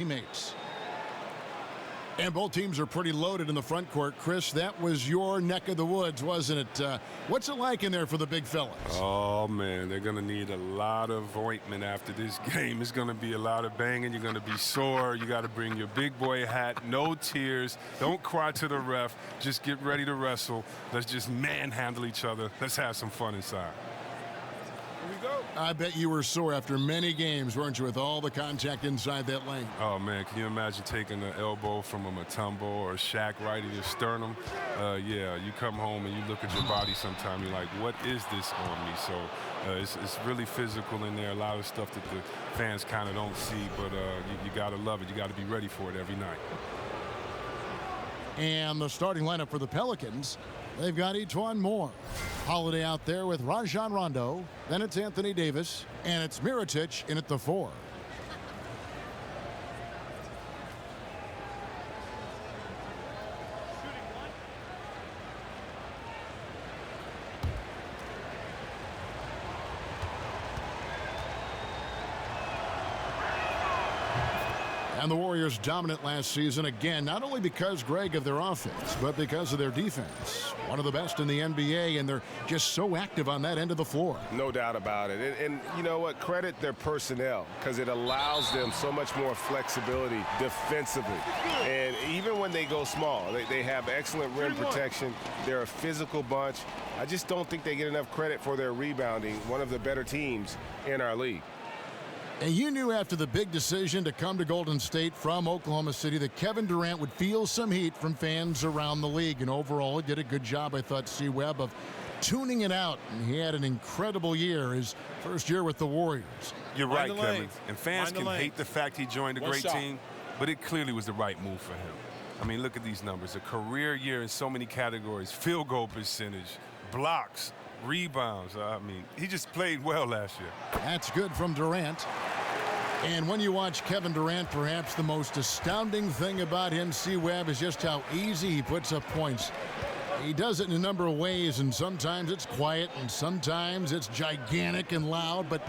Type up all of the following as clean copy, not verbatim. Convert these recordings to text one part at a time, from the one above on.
teammates. And both teams are pretty loaded in the front court. Chris, that was your neck of the woods, wasn't it? What's it like in there for the big fellas? Oh, man, they're going to need a lot of ointment after this game. It's going to be a lot of banging. You're going to be sore. You got to bring your big boy hat. No tears. Don't cry to the ref. Just get ready to wrestle. Let's just manhandle each other. Let's have some fun inside. Here we go. I bet you were sore after many games, weren't you, with all the contact inside that lane? Oh, man, can you imagine taking an elbow from a Mutombo or a Shaq right in your sternum? Yeah, you come home and you look at your body sometime, you're like, what is this on me? So it's really physical in there, a lot of stuff that the fans kind of don't see, but you got to love it. You got to be ready for it every night. And the starting lineup for the Pelicans, they've got E'Twaun Moore. Holiday out there with Rajon Rondo. Then it's Anthony Davis. And it's Mirotic in at the 4. And the Warriors dominant last season, again, not only because, Greg, of their offense, but because of their defense. One of the best in the NBA, and they're just so active on that end of the floor. No doubt about it. And you know what? Credit their personnel, because it allows them so much more flexibility defensively. And even when they go small, they have excellent rim protection. They're a physical bunch. I just don't think they get enough credit for their rebounding, one of the better teams in our league. And you knew after the big decision to come to Golden State from Oklahoma City that Kevin Durant would feel some heat from fans around the league. And overall, he did a good job, I thought, C-Webb, of tuning it out. And he had an incredible year, his first year with the Warriors. You're right, Kevin. And fans can hate the fact he joined a great team, but it clearly was the right move for him. I mean, look at these numbers. A career year in so many categories. Field goal percentage, blocks, rebounds. I mean, he just played well last year. That's good from Durant. And when you watch Kevin Durant, perhaps the most astounding thing about him, C-Webb, is just how easy he puts up points. He does it in a number of ways, and sometimes it's quiet, and sometimes it's gigantic and loud. But,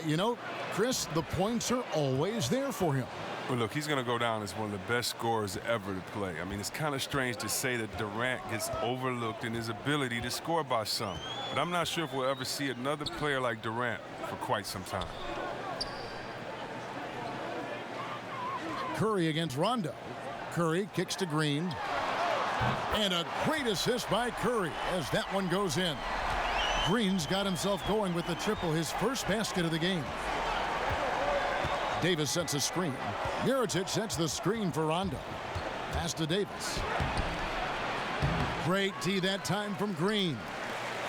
you know, Chris, the points are always there for him. Well, look, he's going to go down as one of the best scorers ever to play. I mean, it's kind of strange to say that Durant gets overlooked in his ability to score by some. But I'm not sure if we'll ever see another player like Durant for quite some time. Curry against Rondo. Curry kicks to Green. And a great assist by Curry as that one goes in. Green's got himself going with the triple, his first basket of the game. Davis sets a screen. Mirotic sets the screen for Rondo. Pass to Davis. Great D that time from Green.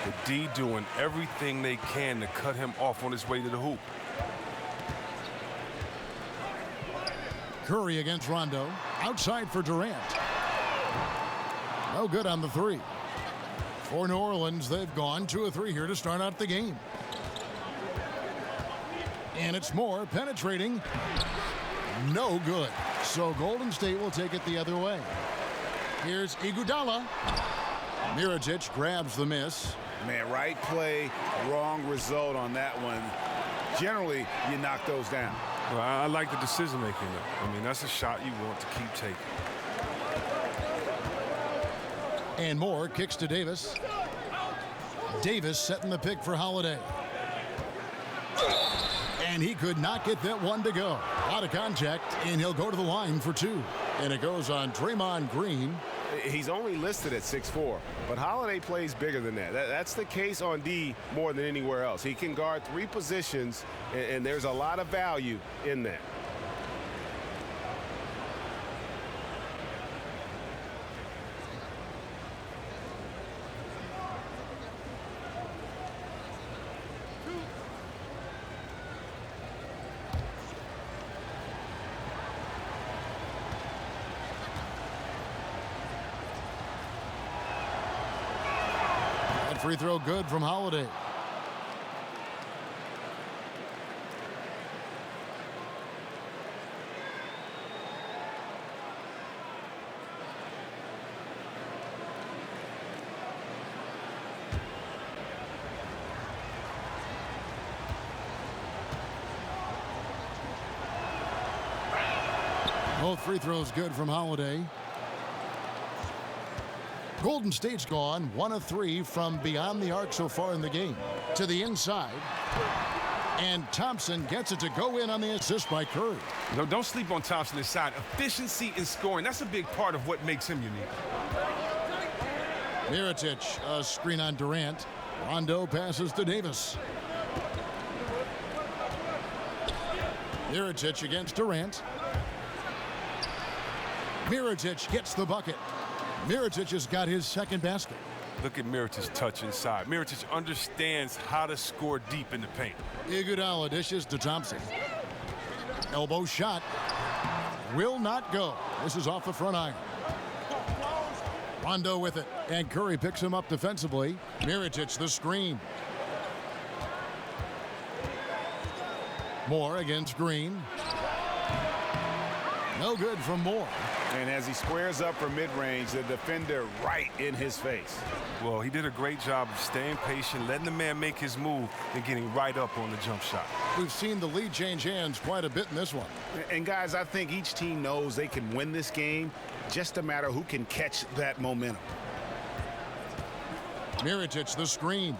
The D doing everything they can to cut him off on his way to the hoop. Curry against Rondo. Outside for Durant. No good on the 3. For New Orleans, they've gone 2 of 3 here to start out the game. And it's Moore penetrating. No good. So Golden State will take it the other way. Here's Iguodala. Mirotic grabs the miss. Man, right play, wrong result on that one. Generally, you knock those down. Well, I like the decision-making, though. I mean, that's a shot you want to keep taking. And Moore kicks to Davis. Davis setting the pick for Holiday. And he could not get that one to go. Out of contact, and he'll go to the line for 2. And it goes on Draymond Green. He's only listed at 6'4", but Holiday plays bigger than that. That's the case on D more than anywhere else. He can guard 3 positions, and there's a lot of value in that. Free throw good from Holiday. Both free throws good from Holiday. Golden State's gone 1 of 3 from beyond the arc so far in the game. To the inside. And Thompson gets it to go in on the assist by Curry. No, don't sleep on Thompson inside. Efficiency in scoring, that's a big part of what makes him unique. Mirotic, a screen on Durant. Rondo passes to Davis. Mirotic against Durant. Mirotic gets the bucket. Mirotic has got his second basket. Look at Mirotic's touch inside. Mirotic understands how to score deep in the paint. Iguodala dishes to Thompson. Elbow shot. Will not go. This is off the front iron. Rondo with it. And Curry picks him up defensively. Mirotic the screen. Moore against Green. No good from Moore. And as he squares up for mid-range, the defender right in his face. Well, he did a great job of staying patient, letting the man make his move, and getting right up on the jump shot. We've seen the lead change hands quite a bit in this one. And guys, I think each team knows they can win this game. Just a matter who can catch that momentum. Mirotic the screen.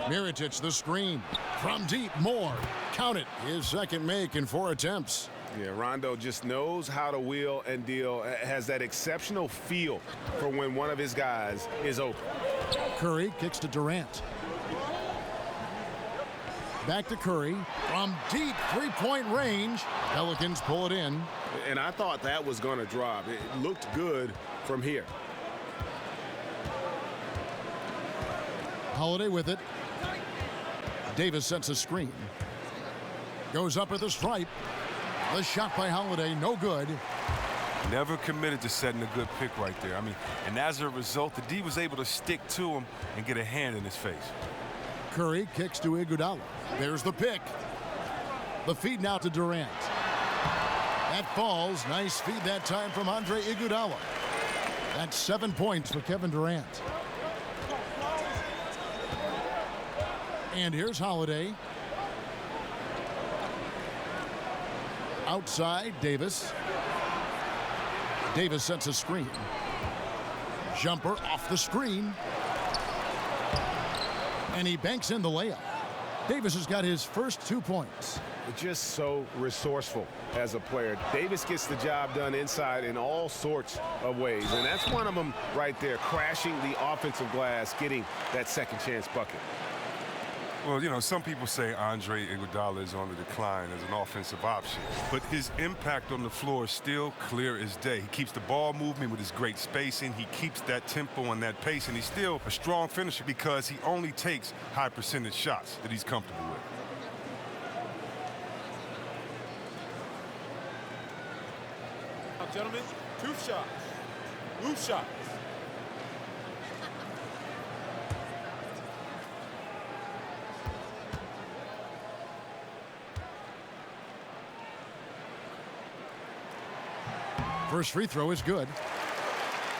Mirotic the screen. From deep, Moore. Count it. His second make in 4 attempts. Yeah, Rondo just knows how to wheel and deal, has that exceptional feel for when one of his guys is open. Curry kicks to Durant. Back to Curry. From deep three-point range. Pelicans pull it in. And I thought that was going to drop. It looked good from here. Holiday with it. Davis sets a screen. Goes up at the stripe. The shot by Holiday, no good. Never committed to setting a good pick right there. I mean, and as a result, the D was able to stick to him and get a hand in his face. Curry kicks to Iguodala. There's the pick. The feed now to Durant. That falls. Nice feed that time from Andre Iguodala. That's 7 points for Kevin Durant. And here's Holiday. Outside, Davis. Davis sets a screen. Jumper off the screen. And he banks in the layup. Davis has got his first 2 points. Just so resourceful as a player. Davis gets the job done inside in all sorts of ways. And that's one of them right there, crashing the offensive glass, getting that second chance bucket. Well, you know, some people say Andre Iguodala is on the decline as an offensive option, but his impact on the floor is still clear as day. He keeps the ball moving with his great spacing. He keeps that tempo and that pace, and he's still a strong finisher because he only takes high percentage shots that he's comfortable with. Now, gentlemen, 2 shots. Loose shots. First free throw is good.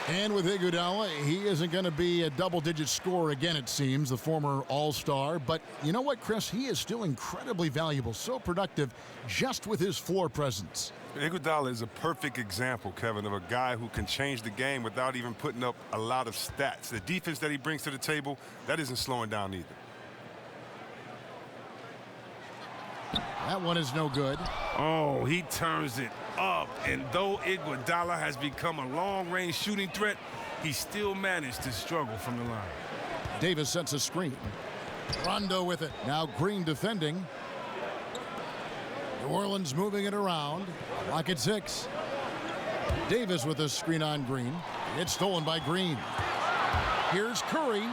And with Iguodala, he isn't going to be a double-digit scorer again, it seems, the former All-Star. But you know what, Chris? He is still incredibly valuable, so productive just with his floor presence. Iguodala is a perfect example, Kevin, of a guy who can change the game without even putting up a lot of stats. The defense that he brings to the table, that isn't slowing down either. That one is no good. Oh, he turns it up. And though Iguodala has become a long-range shooting threat, he still managed to struggle from the line. Davis sets a screen. Rondo with it. Now Green defending. New Orleans moving it around. Clock at 6. Davis with a screen on Green. It's stolen by Green. Here's Curry.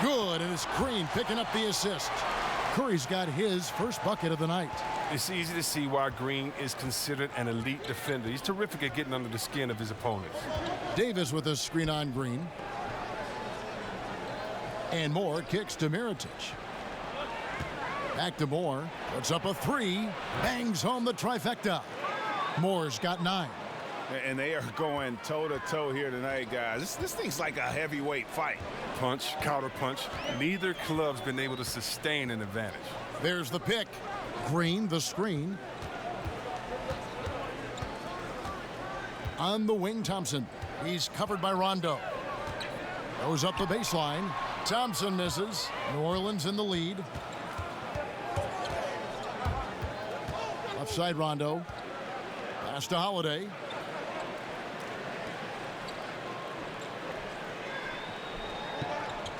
Good, and it's Green picking up the assist. Curry's got his first bucket of the night. It's easy to see why Green is considered an elite defender. He's terrific at getting under the skin of his opponents. Davis with a screen on Green. And Moore kicks to Mirotic. Back to Moore. Puts up a three. Bangs home the trifecta. Moore's got 9. And they are going toe-to-toe here tonight, guys. This thing's like a heavyweight fight. Punch, counter punch. Neither club's been able to sustain an advantage. There's the pick. Green, the screen. On the wing, Thompson. He's covered by Rondo. Goes up the baseline. Thompson misses. New Orleans in the lead. Left side, Rondo. Pass to Holiday.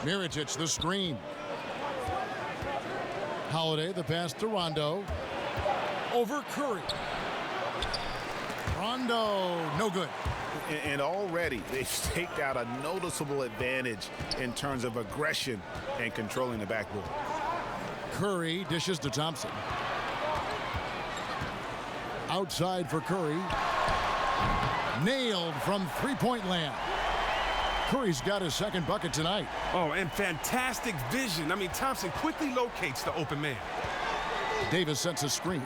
Mirotic, the screen. Holiday, the pass to Rondo. Over Curry. Rondo, no good. And already they've staked out a noticeable advantage in terms of aggression and controlling the backboard. Curry dishes to Thompson. Outside for Curry. Nailed from three-point land. Curry's got his second bucket tonight. Oh, and fantastic vision. I mean, Thompson quickly locates the open man. Davis sets a screen.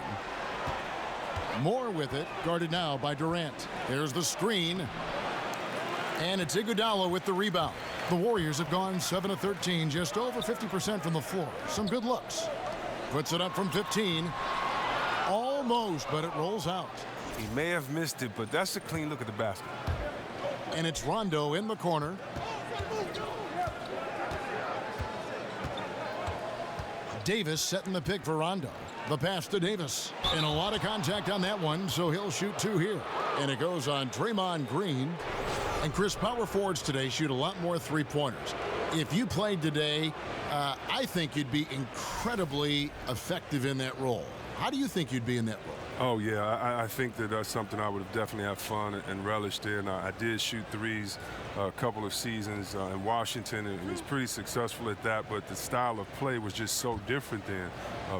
Moore with it, guarded now by Durant. There's the screen. And it's Iguodala with the rebound. The Warriors have gone 7 of 13, just over 50% from the floor. Some good looks. Puts it up from 15. Almost, but it rolls out. He may have missed it, but that's a clean look at the basket. And it's Rondo in the corner. Davis setting the pick for Rondo. The pass to Davis. And a lot of contact on that one, so he'll shoot 2 here. And it goes on Draymond Green. And Chris, power forwards today shoot a lot more three-pointers. If you played today, I think you'd be incredibly effective in that role. How do you think you'd be in that role? Oh, yeah, I think that that's something I would have definitely had fun and relished in. I did shoot threes a couple of seasons in Washington and was pretty successful at that, but the style of play was just so different then.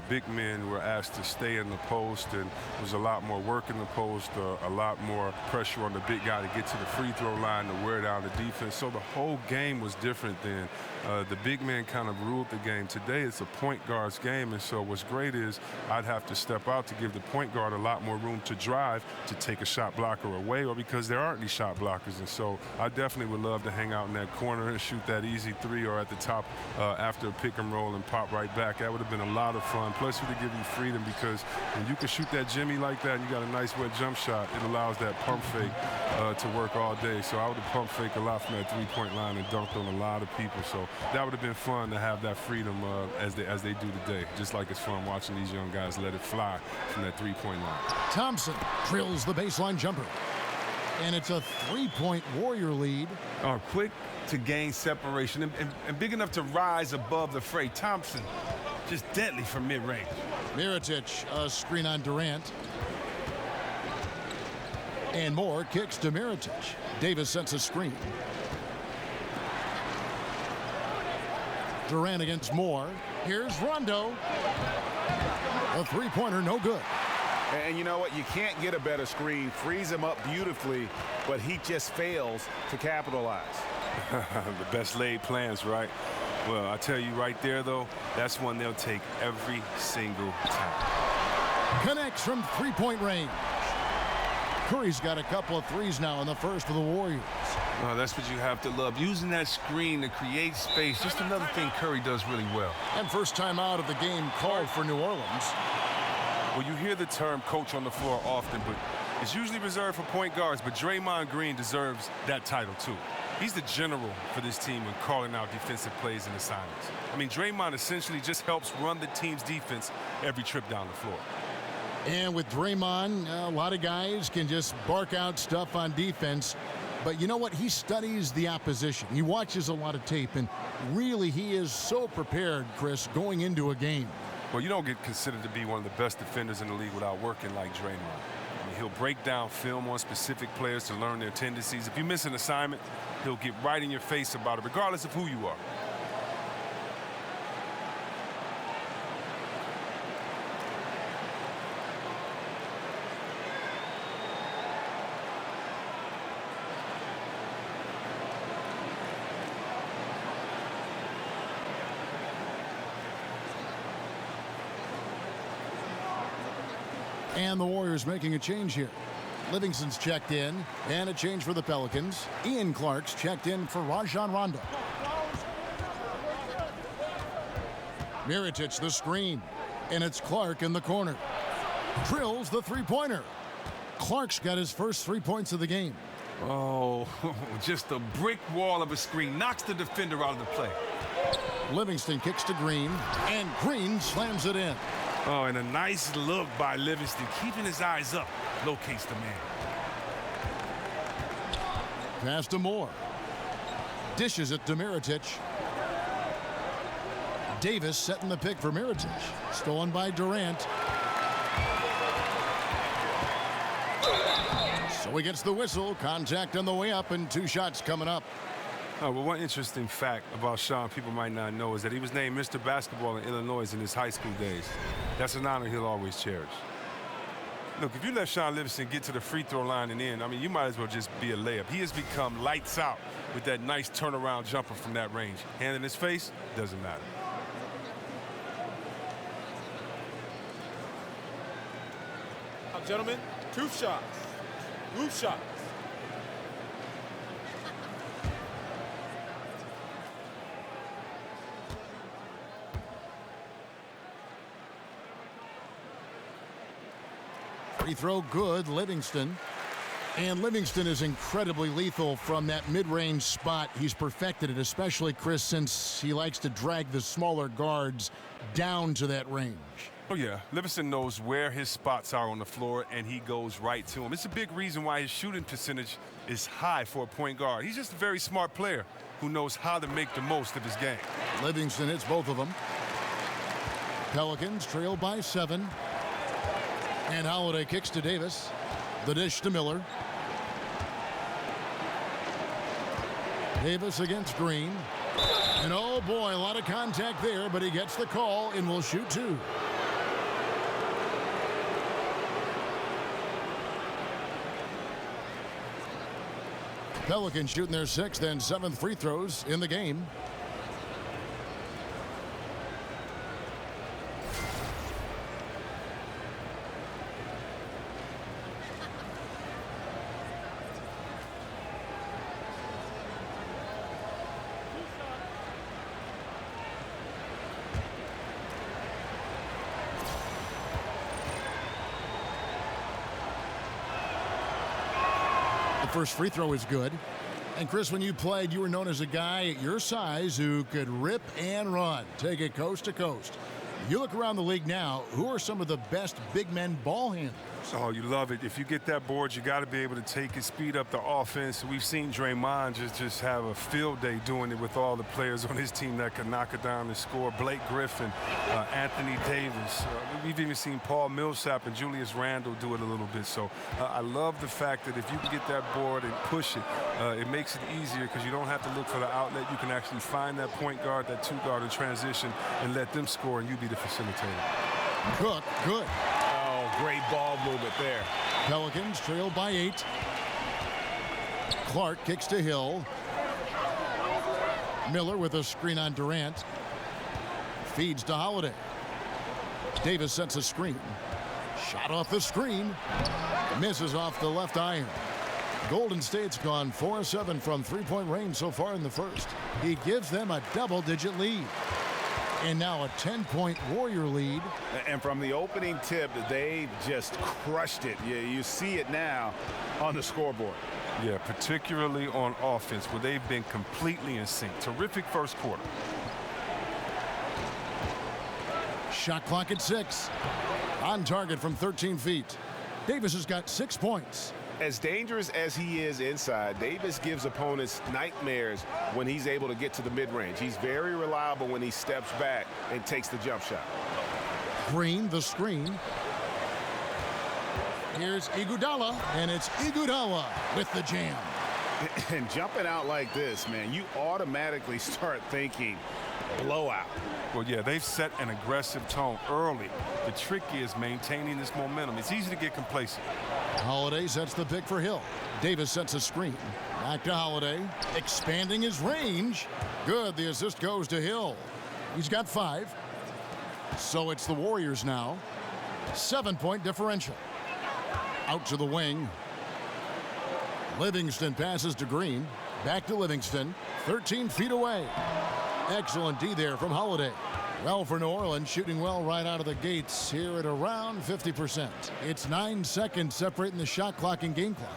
Big men were asked to stay in the post, and there was a lot more work in the post, a lot more pressure on the big guy to get to the free throw line to wear down the defense. So the whole game was different then. The big man kind of ruled the game. Today it's a point guard's game, and so what's great is I'd have to step out to give the point guard a lot more room to drive, to take a shot blocker away, or because there aren't any shot blockers. And so I definitely would love to hang out in that corner and shoot that easy three, or at the top after a pick and roll and pop right back. That would have been a lot of fun. Plus, it would give you freedom, because when you can shoot that Jimmy like that and you got a nice wet jump shot, it allows that pump fake to work all day. So I would have pump fake a lot from that three-point line and dunked on a lot of people. So that would have been fun to have that freedom as they do today. Just like it's fun watching these young guys let it fly from that three-point line. Thompson drills the baseline jumper. And it's a three-point Warrior lead. Quick to gain separation and big enough to rise above the fray. Thompson just deadly from mid-range. Mirotic, a screen on Durant. And Moore kicks to Mirotic. Davis sets a screen. Durant against Moore. Here's Rondo. A three-pointer, no good. And you know what? You can't get a better screen. Frees him up beautifully, but he just fails to capitalize. The best laid plans, right? Well, I tell you right there, though, that's one they'll take every single time. Connects from three-point range. Curry's got a couple of threes now in the first for the Warriors. Oh, that's what you have to love. Using that screen to create space. Just another thing Curry does really well. And first time out of the game called for New Orleans. Well, you hear the term coach on the floor often, but it's usually reserved for point guards. But Draymond Green deserves that title, too. He's the general for this team in calling out defensive plays and assignments. I mean, Draymond essentially just helps run the team's defense every trip down the floor. And with Draymond, a lot of guys can just bark out stuff on defense. But you know what? He studies the opposition. He watches a lot of tape, and really he is so prepared, Chris, going into a game. Well, you don't get considered to be one of the best defenders in the league without working like Draymond. I mean, he'll break down film on specific players to learn their tendencies. If you miss an assignment, he'll get right in your face about it, regardless of who you are. And the Warriors making a change here. Livingston's checked in, and a change for the Pelicans. Ian Clark's checked in for Rajon Rondo. Mirotic the screen, and it's Clark in the corner. Drills the three-pointer. Clark's got his first 3 points of the game. Oh, just a brick wall of a screen. Knocks the defender out of the play. Livingston kicks to Green, and Green slams it in. Oh, and a nice look by Livingston, keeping his eyes up. Locates the man. Pass to Moore. Dishes it to Mirotic. Davis setting the pick for Mirotic. Stolen by Durant. So he gets the whistle. Contact on the way up, and 2 shots coming up. Oh, well, one interesting fact about Sean people might not know is that he was named Mr. Basketball in Illinois in his high school days. That's an honor he'll always cherish. Look, if you let Sean Livingston get to the free throw line and in, I mean, you might as well just be a layup. He has become lights out with that nice turnaround jumper from that range. Hand in his face, doesn't matter. Now, gentlemen, 2 shots. Loose shots. Free throw good, Livingston. And Livingston is incredibly lethal from that mid-range spot. He's perfected it, especially, Chris, since he likes to drag the smaller guards down to that range. Oh, yeah. Livingston knows where his spots are on the floor, and he goes right to them. It's a big reason why his shooting percentage is high for a point guard. He's just a very smart player who knows how to make the most of his game. Livingston hits both of them. Pelicans trail by 7. And Holiday kicks to Davis. The dish to Miller. Davis against Green. And oh boy, a lot of contact there, but he gets the call and will shoot 2. Pelicans shooting their 6th and 7th free throws in the game. First free throw is good. And Chris, when you played, you were known as a guy at your size who could rip and run, take it coast to coast. You look around the league now, who are some of the best big men ball handlers? Oh, you love it. If you get that board, you got to be able to take it, speed up the offense. We've seen Draymond just have a field day doing it with all the players on his team that can knock it down and score. Blake Griffin, Anthony Davis. We've even seen Paul Millsap and Julius Randle do it a little bit. So I love the fact that if you can get that board and push it, it makes it easier because you don't have to look for the outlet. You can actually find that point guard, that 2 guard in transition, and let them score, and you be the facilitator. Cook, good. Great ball movement there. Pelicans trail by 8. Clark kicks to Hill. Miller with a screen on Durant. Feeds to Holiday. Davis sets a screen. Shot off the screen. Misses off the left iron. Golden State's gone 4-7 from 3-point range so far in the first. He gives them a double-digit lead. And now a 10-point Warrior lead. And from the opening tip, they just crushed it. You see it now on the scoreboard. Yeah, particularly on offense, where they've been completely in sync. Terrific first quarter. Shot clock at 6. On target from 13 feet. Davis has got 6 points. As dangerous as he is inside, Davis gives opponents nightmares when he's able to get to the mid-range. He's very reliable when he steps back and takes the jump shot. Green, the screen. Here's Iguodala, and it's Iguodala with the jam. And jumping out like this, man, you automatically start thinking blowout. Well, yeah, they've set an aggressive tone early. The trick is maintaining this momentum. It's easy to get complacent. Holiday sets the pick for Hill. Davis sets a screen. Back to Holiday. Expanding his range. Good. The assist goes to Hill. He's got 5. So it's the Warriors now. 7-point differential. Out to the wing. Livingston passes to Green. Back to Livingston. 13 feet away. Excellent D there from Holiday. Well for New Orleans, shooting well right out of the gates here at around 50%. It's 9 seconds separating the shot clock and game clock.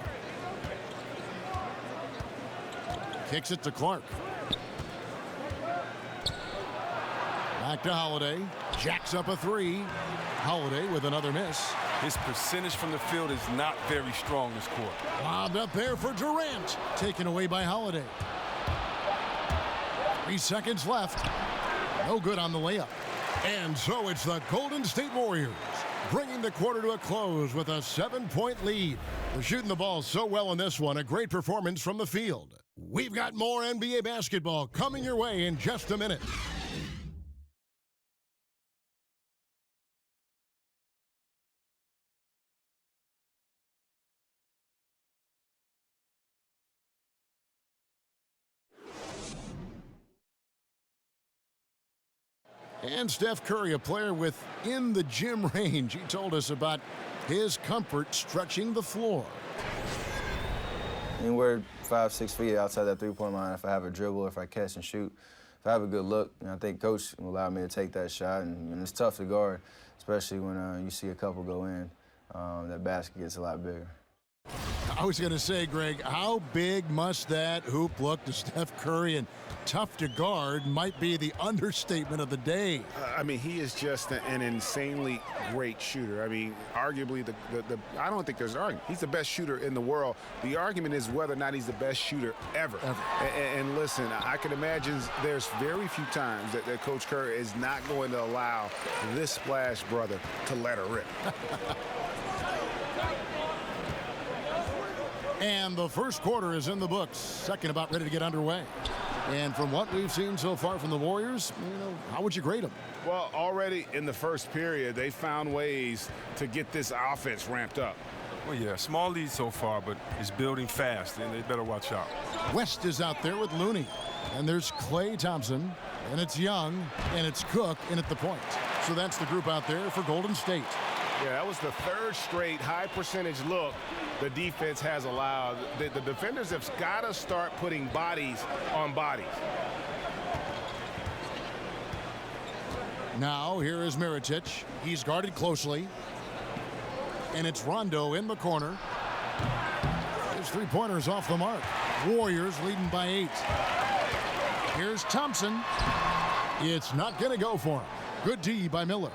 Kicks it to Clark. Back to Holiday. Jacks up a three. Holiday with another miss. His percentage from the field is not very strong this quarter. Lobbed up there for Durant. Taken away by Holiday. 3 seconds left. No good on the layup. And so it's the Golden State Warriors bringing the quarter to a close with a 7-point lead. They're shooting the ball so well in this one. A great performance from the field. We've got more NBA basketball coming your way in just a minute. And Steph Curry, a player within the gym range. He told us about his comfort stretching the floor. Anywhere 5-6 feet outside that three-point line, if I have a dribble, if I catch and shoot, if I have a good look, I think Coach will allow me to take that shot. And it's tough to guard, especially when you see a couple go in. That basket gets a lot bigger. I was going to say, Greg, how big must that hoop look to Steph Curry? And tough to guard might be the understatement of the day. I mean, he is just an insanely great shooter. I mean, arguably, I don't think there's an argument. He's the best shooter in the world. The argument is whether or not he's the best shooter ever. And listen, I can imagine there's very few times that Coach Curry is not going to allow this splash brother to let her rip. And the first quarter is in the books. Second about ready to get underway. And from what we've seen so far from the Warriors, how would you grade them? Well, already in the first period, they found ways to get this offense ramped up. Well, yeah, small lead so far, but it's building fast, and they better watch out. West is out there with Looney. And there's Klay Thompson, and it's Young, and it's Cook in at the point. So that's the group out there for Golden State. Yeah, that was the third straight high-percentage look the defense has allowed. The defenders have got to start putting bodies on bodies. Now, here is Mirotic. He's guarded closely. And it's Rondo in the corner. His three-pointers off the mark. Warriors leading by 8. Here's Thompson. It's not going to go for him. Good D by Miller.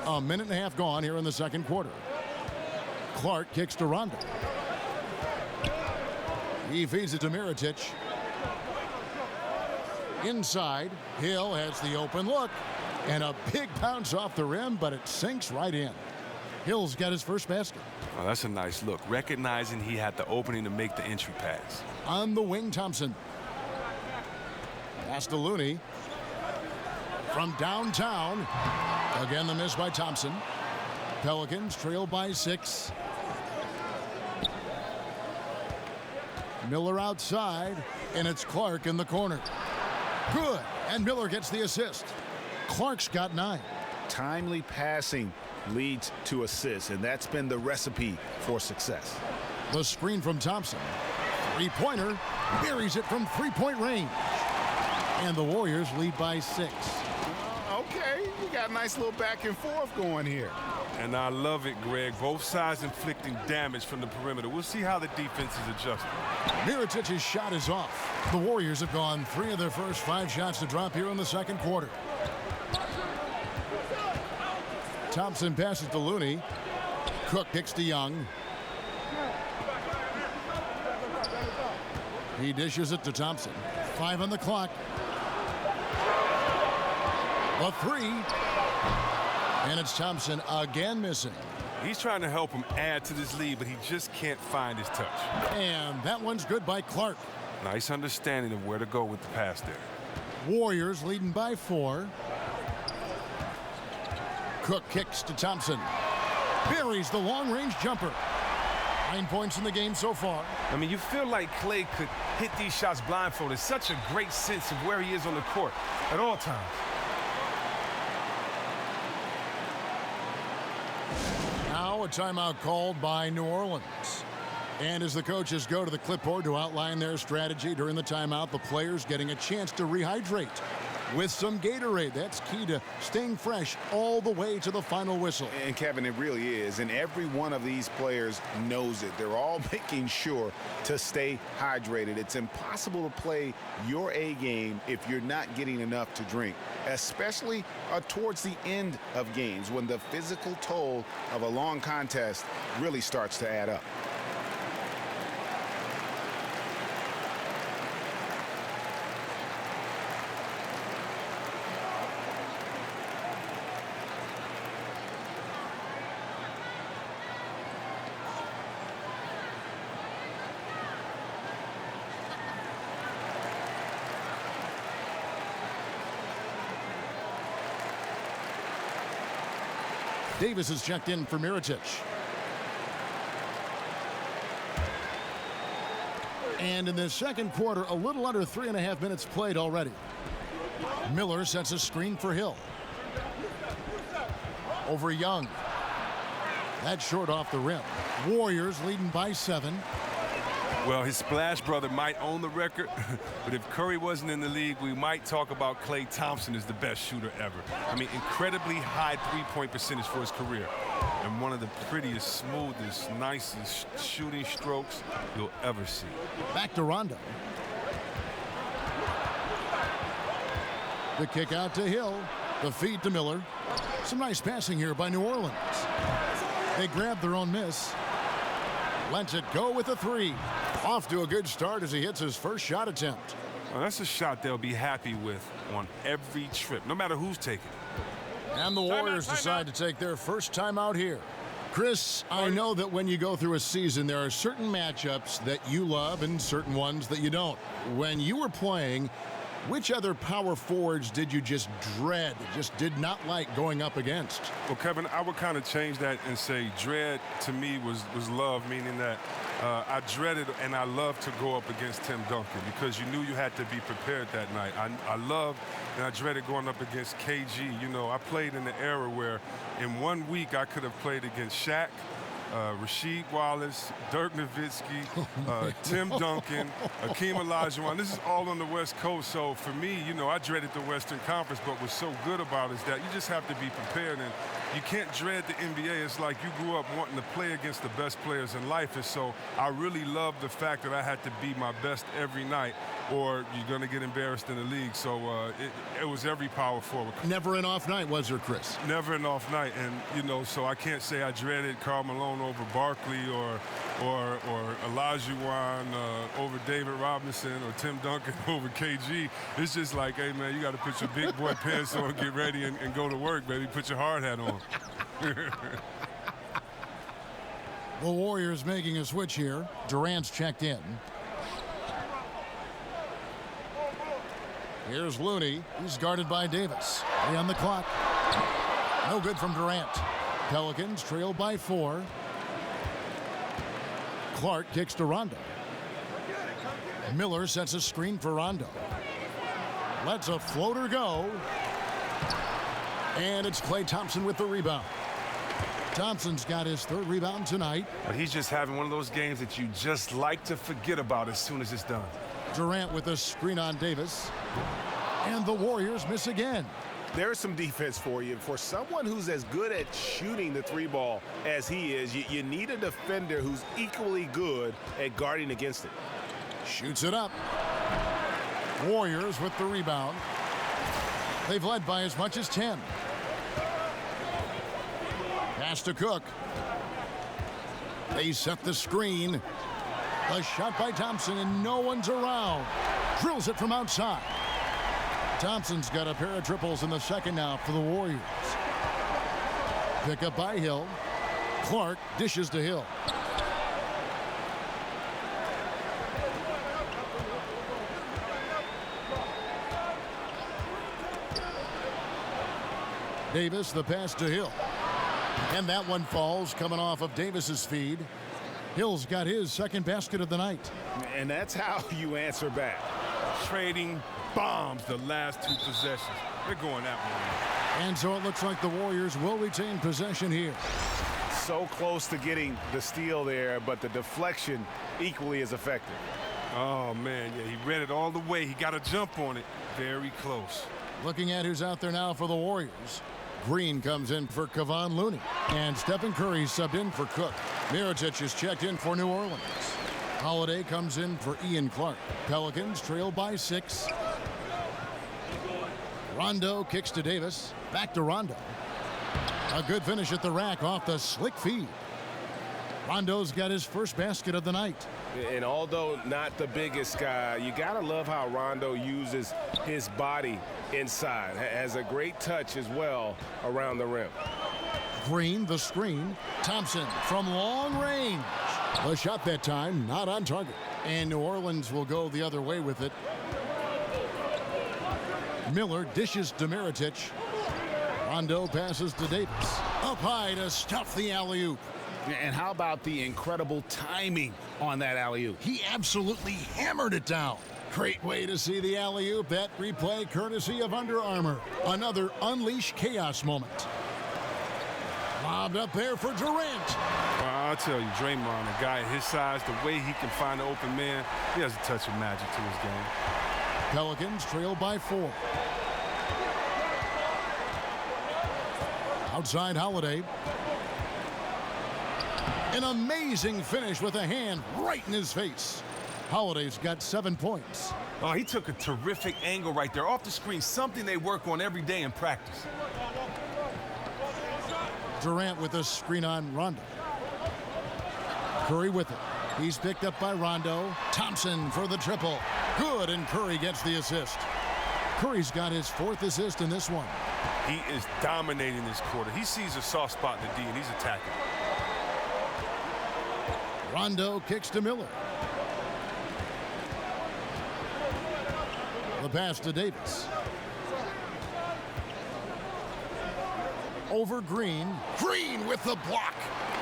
A minute and a half gone here in the second quarter. Clark kicks to Rondo. He feeds it to Mirotic. Inside, Hill has the open look. And a big bounce off the rim, but it sinks right in. Hill's got his first basket. Oh, that's a nice look, recognizing he had the opening to make the entry pass. On the wing, Thompson. Pass to Looney. From downtown. Again, the miss by Thompson. Pelicans trail by 6. Miller outside, and it's Clark in the corner. Good, and Miller gets the assist. Clark's got 9. Timely passing leads to assists, and that's been the recipe for success. The screen from Thompson. Three-pointer, buries it from three-point range. And the Warriors lead by 6. Okay, we got a nice little back and forth going here. And I love it, Greg. Both sides inflicting damage from the perimeter. We'll see how the defense is adjusting. Mirotic's shot is off. The Warriors have gone 3 of their first 5 shots to drop here in the second quarter. Thompson passes to Looney. Cook kicks to Young. He dishes it to Thompson. 5 on the clock. The 3. And it's Thompson again missing. He's trying to help him add to this lead, but he just can't find his touch. And that one's good by Clark. Nice understanding of where to go with the pass there. Warriors leading by 4. Cook kicks to Thompson. Buries the long-range jumper. 9 points in the game so far. I mean, you feel like Klay could hit these shots blindfolded. Such a great sense of where he is on the court at all times. Now a timeout called by New Orleans. And as the coaches go to the clipboard to outline their strategy during the timeout, the players getting a chance to rehydrate with some Gatorade. That's key to staying fresh all the way to the final whistle. And Kevin, it really is. And every one of these players knows it. They're all making sure to stay hydrated. It's impossible to play your A game if you're not getting enough to drink, especially towards the end of games when the physical toll of a long contest really starts to add up. Davis is checked in for Mirotic. And in the second quarter, a little under 3.5 minutes played already. Miller sets a screen for Hill. Over Young. That's short off the rim. Warriors leading by 7. Well, his Splash brother might own the record, but if Curry wasn't in the league, we might talk about Klay Thompson as the best shooter ever. I mean, incredibly high three-point percentage for his career, and one of the prettiest, smoothest, nicest shooting strokes you'll ever see. Back to Rondo. The kick out to Hill. The feed to Miller. Some nice passing here by New Orleans. They grab their own miss. Lets it go with a 3. Off to a good start as he hits his first shot attempt. Well, that's a shot they'll be happy with on every trip, no matter who's taking. And the Warriors decide to take their first time out here. Chris, I know that when you go through a season, there are certain matchups that you love and certain ones that you don't. When you were playing, which other power forwards did you just dread, just did not like going up against? Well, Kevin, I would kind of change that and say dread to me was love, meaning that I dreaded and I loved to go up against Tim Duncan because you knew you had to be prepared that night. I loved and I dreaded going up against KG. You know, I played in the era where in 1 week I could have played against Shaq, Rasheed Wallace, Dirk Nowitzki, Tim Duncan, Akeem Olajuwon. This is all on the West Coast. So for me, you know, I dreaded the Western Conference, but what's so good about it is that you just have to be prepared. And you can't dread the NBA. It's like you grew up wanting to play against the best players in life. And so I really love the fact that I had to be my best every night or you're going to get embarrassed in the league. So it was every power forward. Never an off night, was there, Chris? Never an off night. And, you know, so I can't say I dreaded Karl Malone over Barkley or Olajuwon over David Robinson or Tim Duncan over KG. It's just like, hey, man, you got to put your big boy pants on, get ready, and go to work, baby. Put your hard hat on. The Warriors making a switch here. Durant's checked in. Here's Looney. He's guarded by Davis. 3 on the clock. No good from Durant. Pelicans trail by 4. Clark kicks to Rondo. Miller sets a screen for Rondo. Lets a floater go. And it's Klay Thompson with the rebound. Thompson's got his 3rd rebound tonight. But he's just having one of those games that you just like to forget about as soon as it's done. Durant with a screen on Davis. And the Warriors miss again. There's some defense for you. For someone who's as good at shooting the 3-ball as he is, you need a defender who's equally good at guarding against it. Shoots it up. Warriors with the rebound. They've led by as much as 10. Pass to Cook. They set the screen. A shot by Thompson, and no one's around. Drills it from outside. Thompson's got a pair of triples in the second now for the Warriors. Pick up by Hill. Clark dishes to Hill. Davis, the pass to Hill. And that one falls coming off of Davis's feed. Hill's got his second basket of the night. And that's how you answer back. Trading bombs the last 2 possessions. They're going that way. And so it looks like the Warriors will retain possession here. So close to getting the steal there, but the deflection equally as effective. Oh, man, yeah, he read it all the way. He got a jump on it. Very close. Looking at who's out there now for the Warriors. Green comes in for Kevon Looney. And Stephen Curry subbed in for Cook. Mirotic is checked in for New Orleans. Holiday comes in for Ian Clark. Pelicans trail by 6. Rondo kicks to Davis. Back to Rondo. A good finish at the rack off the slick feed. Rondo's got his first basket of the night. And although not the biggest guy, you got to love how Rondo uses his body inside. Has a great touch as well around the rim. Green, the screen. Thompson from long range. The shot that time not on target. And New Orleans will go the other way with it. Miller dishes to Mirotic. Rondo passes to Davis. Up high to stuff the alley-oop. And how about the incredible timing on that alley-oop? He absolutely hammered it down. Great way to see the alley-oop. That replay courtesy of Under Armour. Another Unleash Chaos moment. Lobbed up there for Durant. Well, I'll tell you, Draymond, a guy his size, the way he can find an open man, he has a touch of magic to his game. Pelicans trail by 4. Outside Holiday. An amazing finish with a hand right in his face. Holiday's got 7 points. Oh, he took a terrific angle right there off the screen, something they work on every day in practice. Durant with a screen on Rondo. Curry with it. He's picked up by Rondo. Thompson for the triple. Good, and Curry gets the assist. Curry's got his 4th assist in this one. He is dominating this quarter. He sees a soft spot in the D, and he's attacking. Rondo kicks to Miller. The pass to Davis. Over Green. Green with the block.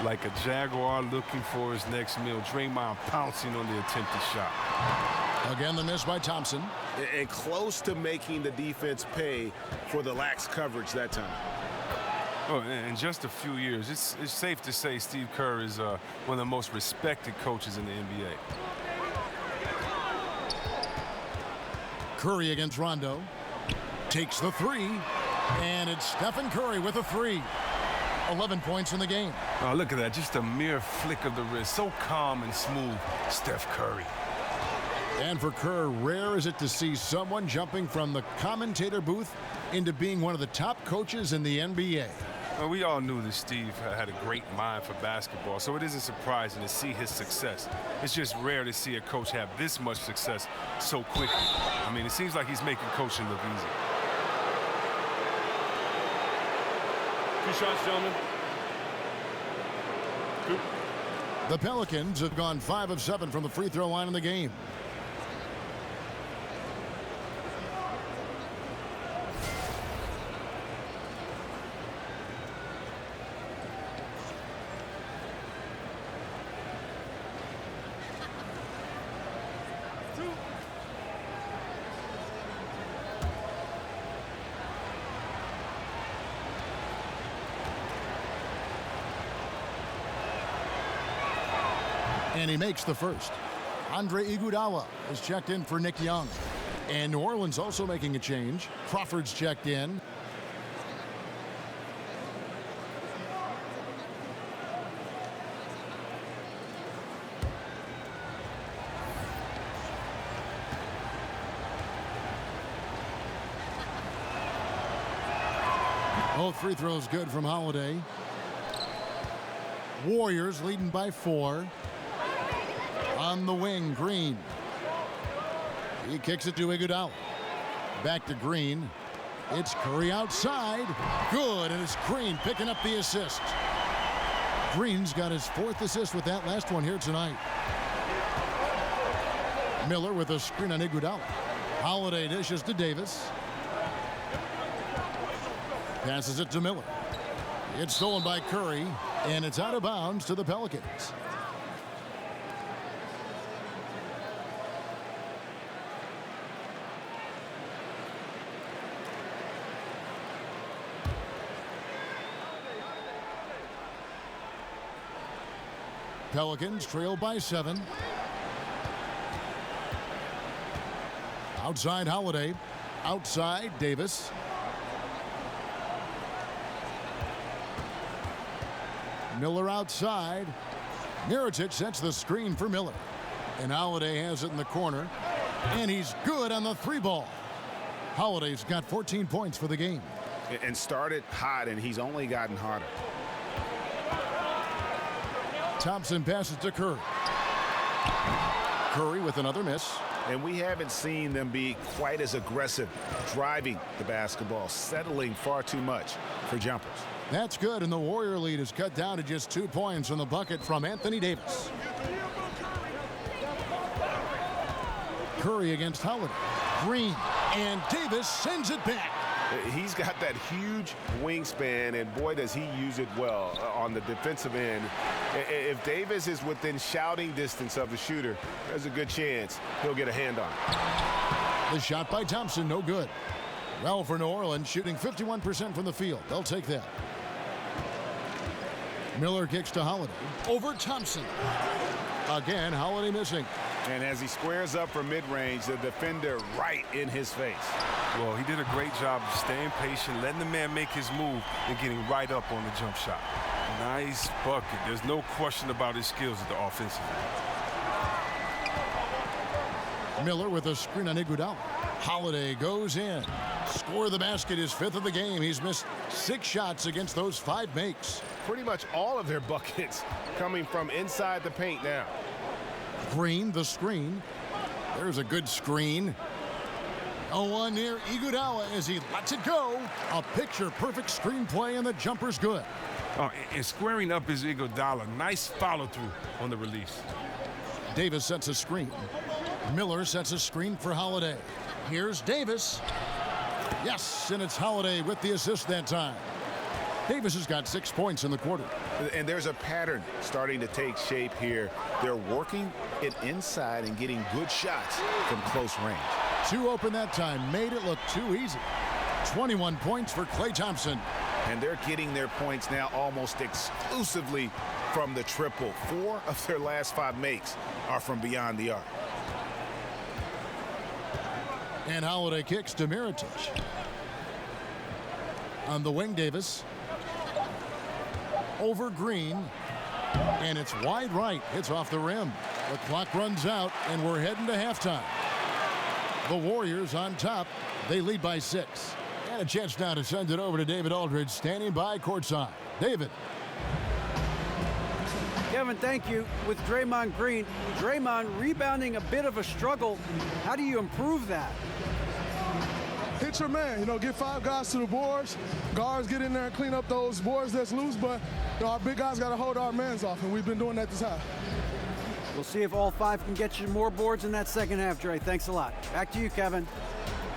Like a Jaguar looking for his next meal. Draymond pouncing on the attempted shot. Again, the miss by Thompson. And close to making the defense pay for the lax coverage that time. Oh, in just a few years, it's safe to say Steve Kerr is one of the most respected coaches in the NBA. Curry against Rondo. Takes the 3. And it's Stephen Curry with a 3. 11 points in the game. Oh, look at that. Just a mere flick of the wrist. So calm and smooth. Steph Curry. And for Kerr, rare is it to see someone jumping from the commentator booth into being one of the top coaches in the NBA. Well, we all knew that Steve had a great mind for basketball, so it isn't surprising to see his success. It's just rare to see a coach have this much success so quickly. I mean, it seems like he's making coaching look easy. 2 shots, gentlemen. 2. The Pelicans have gone 5 of 7 from the free throw line in the game. And he makes the first. Andre Iguodala is checked in for Nick Young. And New Orleans also making a change. Crawford's checked in. Both free throws good from Holiday. Warriors leading by 4. On the wing, Green. He kicks it to Iguodala. Back to Green. It's Curry outside. Good, and it's Green picking up the assist. Green's got his 4th assist with that last one here tonight. Miller with a screen on Iguodala. Holiday dishes to Davis. Passes it to Miller. It's stolen by Curry, and it's out of bounds to the Pelicans. Pelicans trail by 7. Outside Holiday. Outside Davis. Miller outside. Mirotic sets the screen for Miller. And Holiday has it in the corner. And he's good on the 3-ball. Holiday's got 14 points for the game. And started hot, and he's only gotten hotter. Thompson passes to Curry. Curry with another miss. And we haven't seen them be quite as aggressive driving the basketball, settling far too much for jumpers. That's good, and the Warrior lead is cut down to just 2 points on the bucket from Anthony Davis. Curry against Holiday. Green, and Davis sends it back. He's got that huge wingspan, and boy, does he use it well on the defensive end. If Davis is within shouting distance of the shooter, there's a good chance he'll get a hand on it. The shot by Thompson, no good. Well, for New Orleans, shooting 51% from the field. They'll take that. Miller kicks to Holiday. Over Thompson. Again, Holiday missing. And as he squares up for mid-range, the defender right in his face. Well, he did a great job of staying patient, letting the man make his move, and getting right up on the jump shot. Nice bucket. There's no question about his skills at the offensive end. Miller with a screen on Iguodala. Holiday goes in. Score the basket, his 5th of the game. He's missed 6 shots against those 5 makes. Pretty much all of their buckets coming from inside the paint now. Green, the screen. There's a good screen. 0-1 near Iguodala as he lets it go. A picture-perfect screen play, and the jumper's good. Oh, and squaring up is Iguodala. Nice follow-through on the release. Davis sets a screen. Miller sets a screen for Holiday. Here's Davis. Yes, and it's Holiday with the assist that time. Davis has got 6 points in the quarter. And there's a pattern starting to take shape here. They're working it inside and getting good shots from close range. 2 open that time, made it look too easy. 21 points for Klay Thompson. And they're getting their points now almost exclusively from the triple. 4 of their last 5 makes are from beyond the arc. And Holiday kicks to Mirotic. On the wing, Davis. Over Green. And it's wide right. It's off the rim. The clock runs out, and we're heading to halftime. The Warriors on top. They lead by 6. And a chance now to send it over to David Aldridge, standing by courtside. David. Kevin, thank you. With Draymond Green, Draymond rebounding a bit of a struggle. How do you improve that? Hit your man, get 5 guys to the boards. Guards get in there and clean up those boards that's loose, but our big guys got to hold our mans off, and we've been doing that this half. We'll see if all 5 can get you more boards in that second half, Dre. Thanks a lot. Back to you, Kevin.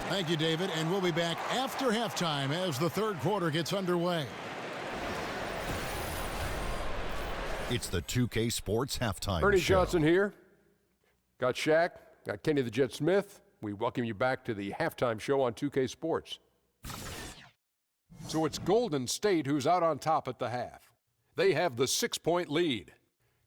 Thank you, David, and we'll be back after halftime as the third quarter gets underway. It's the 2K Sports Halftime Ernie Show. Johnson here. Got Shaq, got Kenny the Jet Smith. We welcome you back to the halftime show on 2K Sports. So it's Golden State who's out on top at the half. They have the 6-point lead.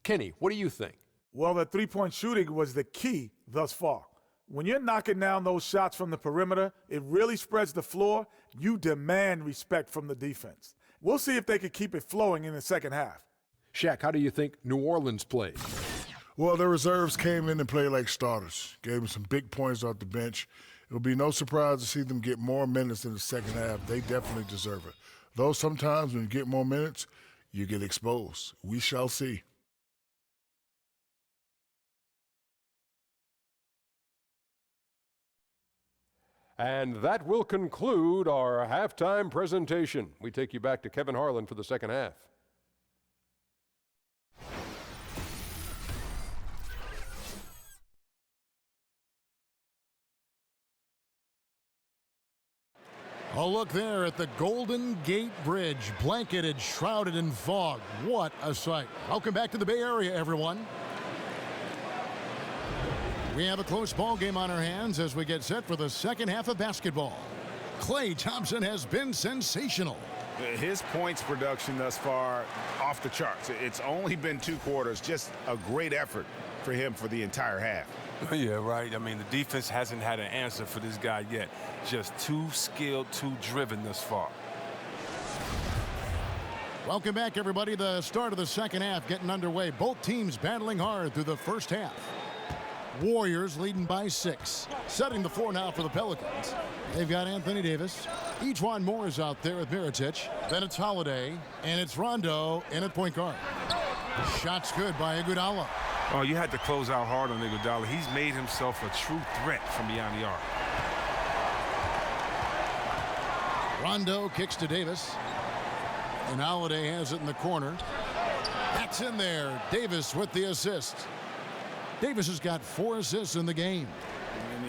Kenny, what do you think? Well, the three-point shooting was the key thus far. When you're knocking down those shots from the perimeter, it really spreads the floor. You demand respect from the defense. We'll see if they can keep it flowing in the second half. Shaq, how do you think New Orleans played? Well, the reserves came in and played like starters. Gave them some big points off the bench. It'll be no surprise to see them get more minutes in the second half. They definitely deserve it. Though sometimes when you get more minutes, you get exposed. We shall see. And that will conclude our halftime presentation. We take you back to Kevin Harlan for the second half. A look there at the Golden Gate Bridge, blanketed, shrouded in fog. What a sight. Welcome back to the Bay Area, everyone. We have a close ball game on our hands as we get set for the second half of basketball. Klay Thompson has been sensational. His points production thus far off the charts. It's only been 2 quarters. Just a great effort for him for the entire half. Yeah, right. I mean, the defense hasn't had an answer for this guy yet. Just too skilled, too driven thus far. Welcome back, everybody. The start of the second half getting underway. Both teams battling hard through the first half. Warriors leading by 6. Setting the floor now for the Pelicans. They've got Anthony Davis. Ejuan Moore is out there with Mirotic. Then it's Holiday. And it's Rondo in at point guard. Shots good by Iguodala. Oh, you had to close out hard on Iguodala. He's made himself a true threat from beyond the arc. Rondo kicks to Davis. And Holiday has it in the corner. That's in there. Davis with the assist. Davis has got 4 assists in the game.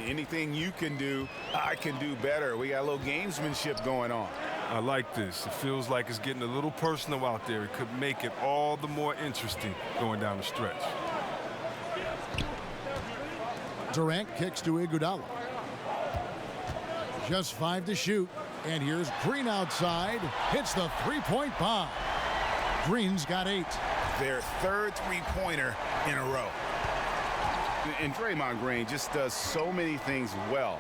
Anything you can do, I can do better. We got a little gamesmanship going on. I like this. It feels like it's getting a little personal out there. It could make it all the more interesting going down the stretch. Durant kicks to Iguodala. Just 5 to shoot. And here's Green outside. Hits the three-point bomb. Green's got 8. Their 3rd three-pointer in a row. And Draymond Green just does so many things well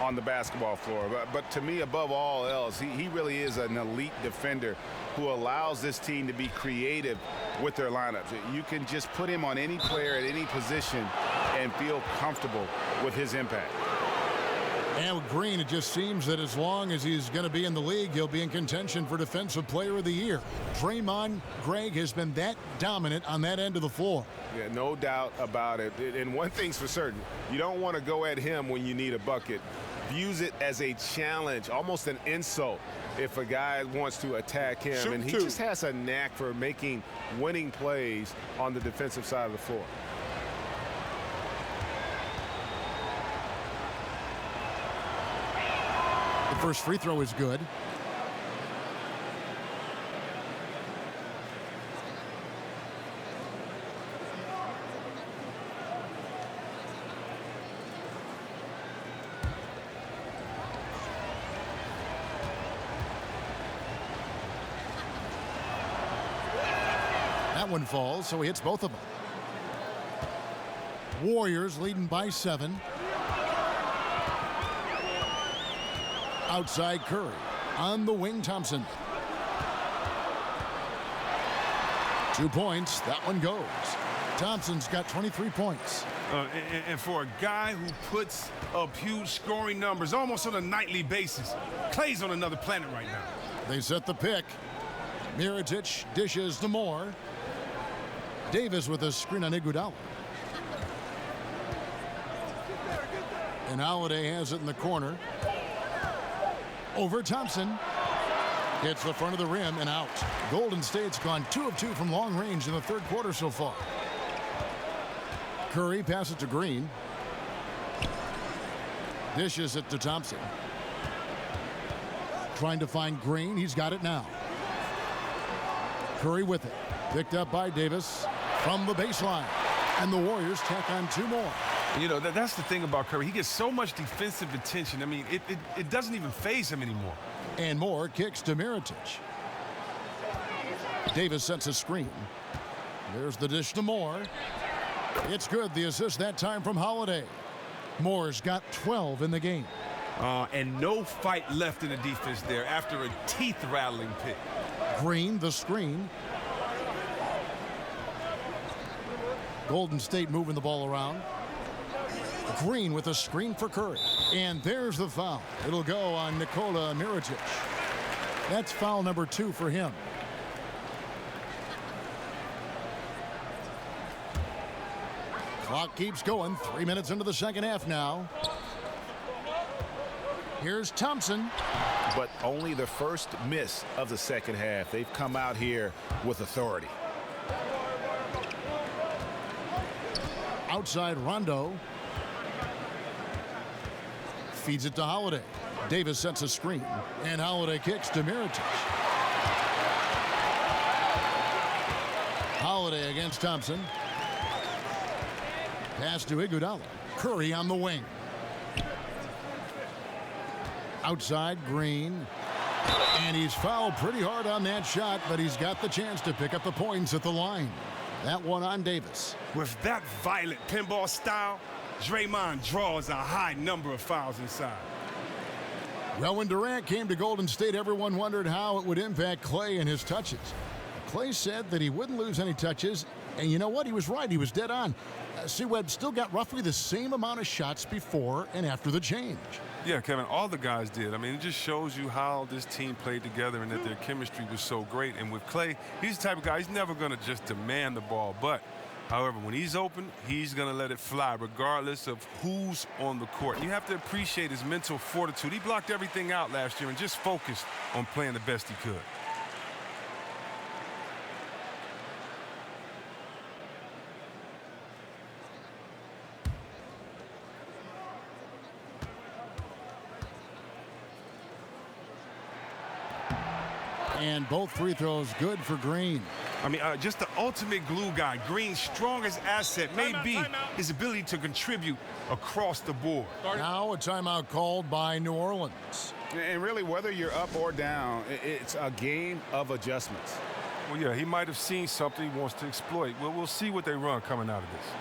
on the basketball floor. But to me, above all else, he really is an elite defender who allows this team to be creative with their lineups. You can just put him on any player at any position and feel comfortable with his impact. And with Green, it just seems that as long as he's going to be in the league, he'll be in contention for Defensive Player of the Year. Draymond Greg has been that dominant on that end of the floor. Yeah, no doubt about it. And one thing's for certain, you don't want to go at him when you need a bucket. Views it as a challenge, almost an insult if a guy wants to attack him. And he just has a knack for making winning plays on the defensive side of the floor. The first free throw is good. That one falls, so he hits both of them. Warriors leading by 7. Outside Curry. On the wing, Thompson. 2 points. That one goes. Thompson's got 23 points. And for a guy who puts up huge scoring numbers almost on a nightly basis, Clay's on another planet right now. They set the pick. Mirotic dishes to Moore. Davis with a screen on Iguodala. And Holiday has it in the corner. Over Thompson. Hits the front of the rim and out. Golden State's gone 2 of 2 from long range in the third quarter so far. Curry passes to Green. Dishes it to Thompson. Trying to find Green. He's got it now. Curry with it. Picked up by Davis from the baseline. And the Warriors tack on 2 more. You know, that's the thing about Curry. He gets so much defensive attention. I mean, it doesn't even faze him anymore. And Moore kicks to Mirotic. Davis sets a screen. There's the dish to Moore. It's good. The assist that time from Holiday. Moore's got 12 in the game. And no fight left in the defense there after a teeth-rattling pick. Green, the screen. Golden State moving the ball around. Green with a screen for Curry. And there's the foul. It'll go on Nikola Mirotic. That's foul number 2 for him. Clock keeps going. 3 minutes into the second half now. Here's Thompson. But only the first miss of the second half. They've come out here with authority. Outside Rondo. Feeds it to Holiday. Davis sets a screen. And Holiday kicks to Mirotic. Holiday against Thompson. Pass to Iguodala. Curry on the wing. Outside Green. And he's fouled pretty hard on that shot, but he's got the chance to pick up the points at the line. That one on Davis. With that violent pinball style, Draymond draws a high number of fouls inside. Well, when Durant came to Golden State, everyone wondered how it would impact Klay and his touches. Klay said that he wouldn't lose any touches, and you know what? He was right. He was dead on. C-Webb still got roughly the same amount of shots before and after the change. Yeah, Kevin, all the guys did. I mean, it just shows you how this team played together and that their chemistry was so great. And with Klay, he's the type of guy, he's never going to just demand the ball. But, however, when he's open, he's going to let it fly regardless of who's on the court. And you have to appreciate his mental fortitude. He blocked everything out last year and just focused on playing the best he could. And both free throws good for Green. I mean, just the ultimate glue guy. Green's strongest asset may be his ability to contribute across the board. Now a timeout called by New Orleans. And really, whether you're up or down, it's a game of adjustments. Well, yeah, he might have seen something he wants to exploit. Well, we'll see what they run coming out of this.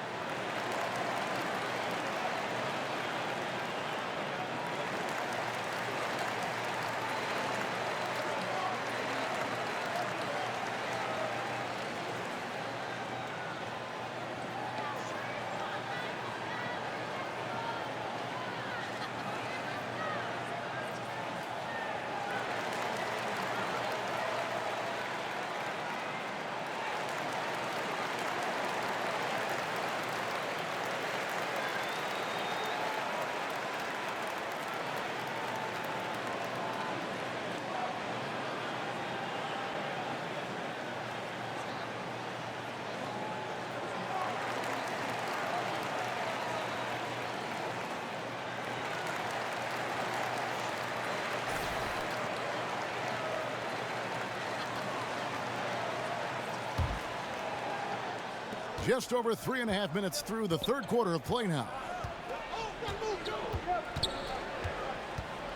Just over 3.5 minutes through the third quarter of play now.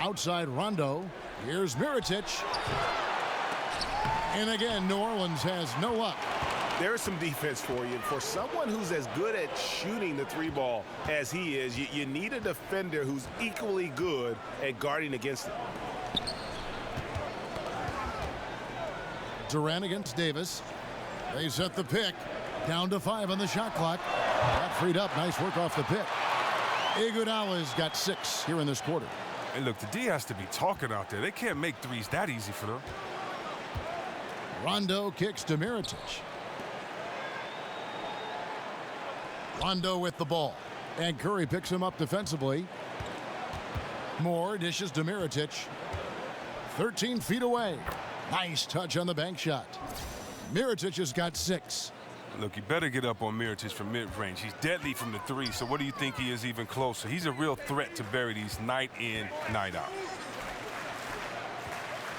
Outside Rondo. Here's Mirotic. And again, New Orleans has no luck. There's some defense for you. For someone who's as good at shooting the three ball as he is, you need a defender who's equally good at guarding against it. Durant against Davis. They set the pick. Down to 5 on the shot clock. That freed up. Nice work off the pick. Iguodala's got 6 here in this quarter. And look, the D has to be talking out there. They can't make threes that easy for them. Rondo kicks to Mirotic. Rondo with the ball. And Curry picks him up defensively. Moore dishes to Mirotic. 13 feet away. Nice touch on the bank shot. Mirotic has got 6. Look, you better get up on Mirotic from mid-range. He's deadly from the 3, so what do you think he is even closer? He's a real threat to bury these night in, night out.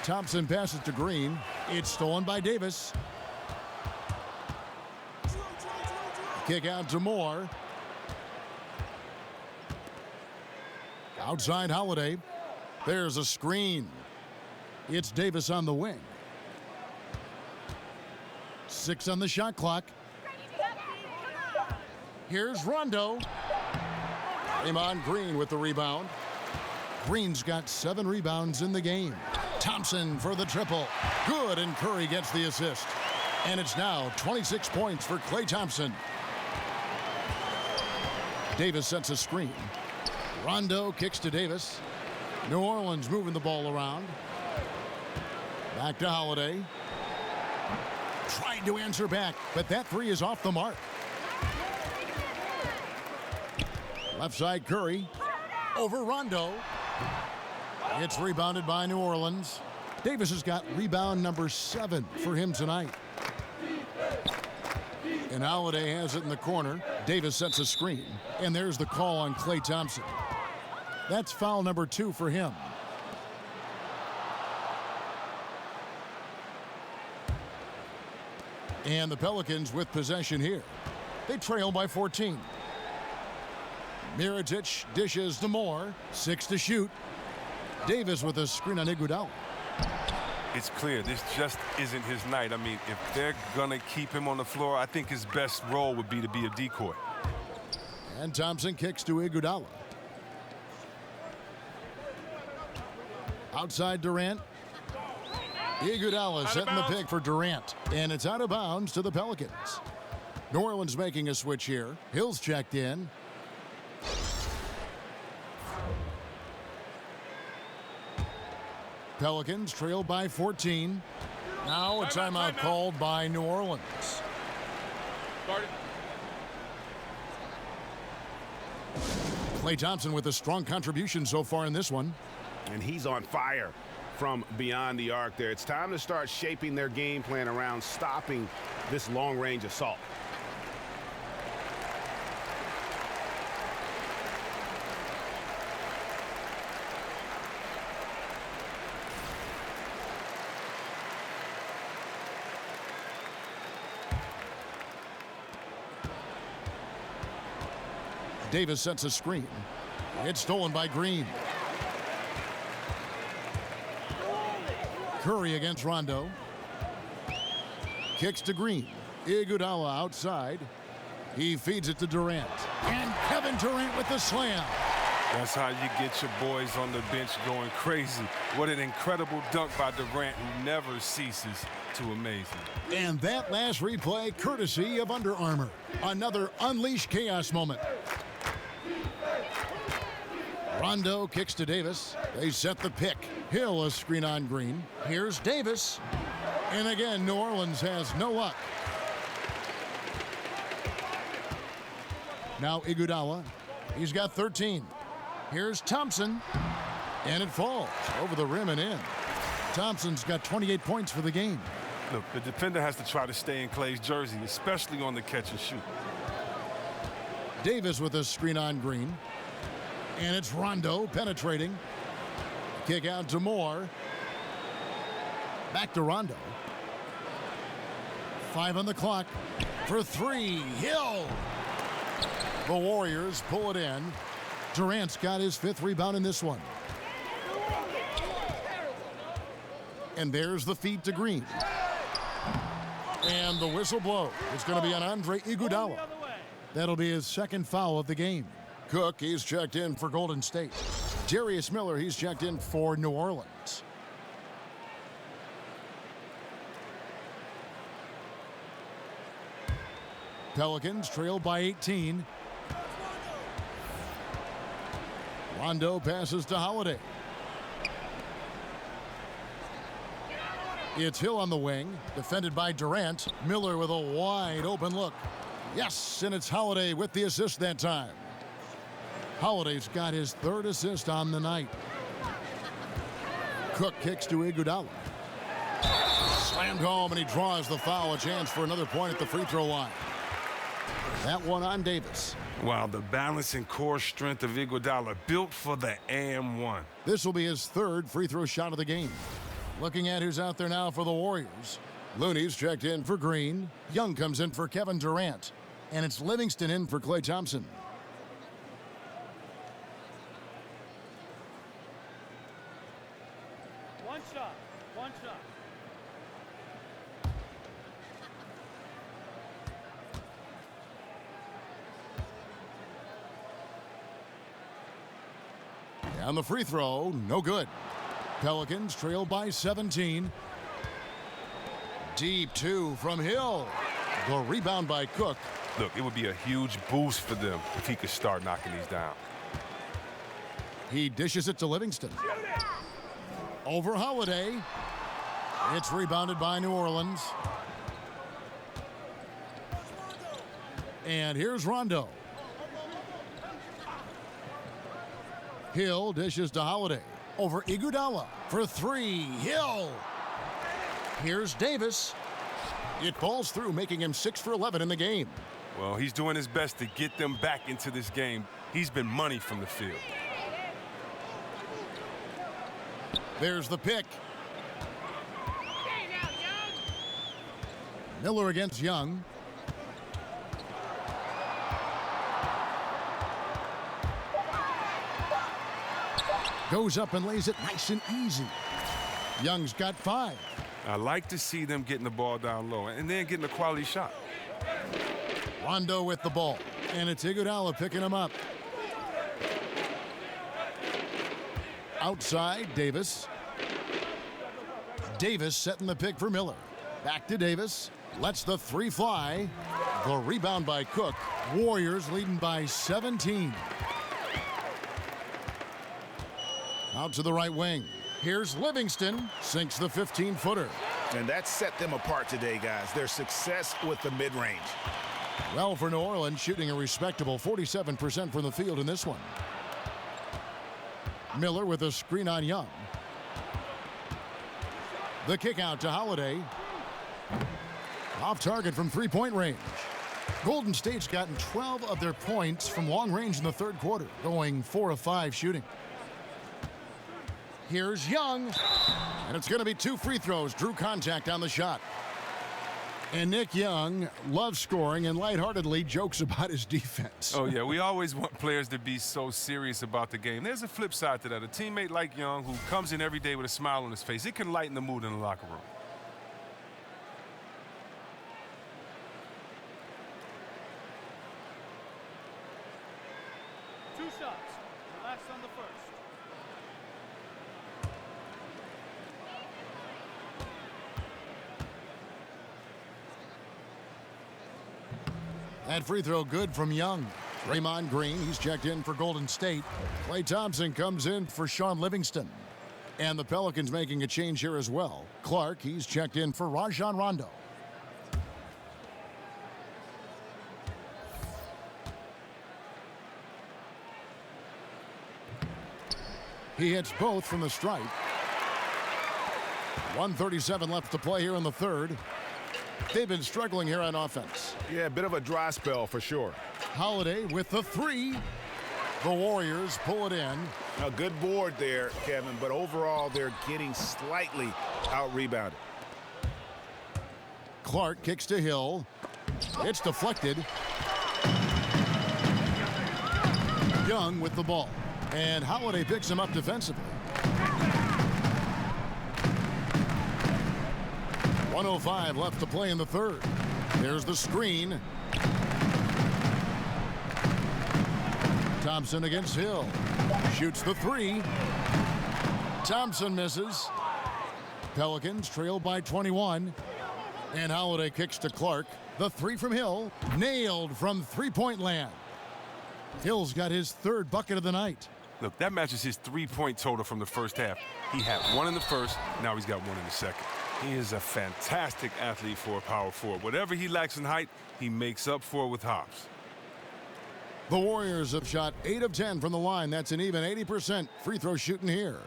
Thompson passes to Green. It's stolen by Davis. Kick out to Moore. Outside Holiday. There's a screen. It's Davis on the wing. 6 on the shot clock. Here's Rondo. Draymond Green with the rebound. Green's got 7 rebounds in the game. Thompson for the triple. Good, and Curry gets the assist. And it's now 26 points for Klay Thompson. Davis sets a screen. Rondo kicks to Davis. New Orleans moving the ball around. Back to Holiday. Tried to answer back, but that 3 is off the mark. Left side Curry. Over Rondo. It's rebounded by New Orleans. Davis has got rebound number 7 for him tonight. And Holiday has it in the corner. Davis sets a screen. And there's the call on Klay Thompson. That's foul number 2 for him. And the Pelicans with possession here. They trail by 14. Mirotic dishes to Moore. 6 to shoot. Davis with a screen on Iguodala. It's clear this just isn't his night. I mean, if they're going to keep him on the floor, I think his best role would be to be a decoy. And Thompson kicks to Iguodala. Outside Durant. Iguodala setting the pick for Durant. And it's out of bounds to the Pelicans. New Orleans making a switch here. Hill's checked in. Pelicans trail by 14. Now a timeout called by New Orleans. Klay Thompson with a strong contribution so far in this one. And he's on fire from beyond the arc there. It's time to start shaping their game plan around stopping this long-range assault. Davis sets a screen. It's stolen by Green. Curry against Rondo. Kicks to Green. Iguodala outside. He feeds it to Durant. And Kevin Durant with the slam. That's how you get your boys on the bench going crazy. What an incredible dunk by Durant, who never ceases to amaze me. And that last replay courtesy of Under Armour. Another unleashed chaos moment. Rondo kicks to Davis. They set the pick. Hill a screen on Green. Here's Davis. And again, New Orleans has no luck. Now Iguodala. He's got 13. Here's Thompson. And it falls over the rim and in. Thompson's got 28 points for the game. Look, the defender has to try to stay in Klay's jersey, especially on the catch and shoot. Davis with a screen on Green. And it's Rondo penetrating. Kick out to Moore. Back to Rondo. 5 on the clock for 3. Hill. The Warriors pull it in. Durant's got his 5th rebound in this one. And there's the feed to Green. And the whistle blows. It's going to be on Andre Iguodala. That'll be his 2nd foul of the game. Cook, he's checked in for Golden State. Darius Miller, he's checked in for New Orleans. Pelicans trail by 18. Rondo passes to Holiday. It's Hill on the wing, defended by Durant. Miller with a wide open look. Yes, and it's Holiday with the assist that time. Holiday's got his 3rd assist on the night. Cook kicks to Iguodala. Slammed home, and he draws the foul. A chance for another point at the free throw line. That one on Davis. Wow, the balance and core strength of Iguodala, built for the AM1. This will be his 3rd free throw shot of the game. Looking at who's out there now for the Warriors. Looney's checked in for Green. Young comes in for Kevin Durant. And it's Livingston in for Klay Thompson. One shot. On the free throw, no good. Pelicans trail by 17. Deep 2 from Hill. The rebound by Cook. Look, it would be a huge boost for them if he could start knocking these down. He dishes it to Livingston. Over Holiday. It's rebounded by New Orleans. And here's Rondo. Hill dishes to Holiday. Over Iguodala for 3. Hill. Here's Davis. It falls through, making him 6 for 11 in the game. Well, he's doing his best to get them back into this game. He's been money from the field. There's the pick. Miller against Young. Goes up and lays it nice and easy. Young's got 5. I like to see them getting the ball down low and then getting a quality shot. Rondo with the ball, and it's Iguodala picking him up. Outside, Davis. Davis setting the pick for Miller. Back to Davis. Lets the 3 fly. The rebound by Cook. Warriors leading by 17. Out to the right wing. Here's Livingston. Sinks the 15-footer. And that set them apart today, guys. Their success with the mid-range. Well, for New Orleans, shooting a respectable 47% from the field in this one. Miller with a screen on Young. The kick out to Holiday. Off target from three-point range. Golden State's gotten 12 of their points from long range in the third quarter, going 4 of 5 shooting. Here's Young, and it's going to be 2 free throws. Drew contact on the shot. And Nick Young loves scoring and lightheartedly jokes about his defense. Oh, yeah, we always want players to be so serious about the game. There's a flip side to that. A teammate like Young who comes in every day with a smile on his face, it can lighten the mood in the locker room. Two shots. Relax on the first. That free throw good from Young. Draymond Green, he's checked in for Golden State. Klay Thompson comes in for Sean Livingston. And the Pelicans making a change here as well. Clark, he's checked in for Rajon Rondo. He hits both from the stripe. 1:37 left to play here in the third. They've been struggling here on offense. Yeah, a bit of a dry spell for sure. Holiday with the 3. The Warriors pull it in. A good board there, Kevin, but overall they're getting slightly out-rebounded. Clark kicks to Hill. It's deflected. Young with the ball. And Holiday picks him up defensively. 1:05 left to play in the third. There's the screen. Thompson against Hill. Shoots the 3. Thompson misses. Pelicans trail by 21. And Holiday kicks to Clark. The 3 from Hill. Nailed from three-point land. Hill's got his 3rd bucket of the night. Look, that matches his 3-point total from the first half. He had 1 in the first, now he's got 1 in the second. He is a fantastic athlete for a power forward. Whatever he lacks in height, he makes up for it with hops. The Warriors have shot 8 of 10 from the line. That's an even 80% free throw shooting here.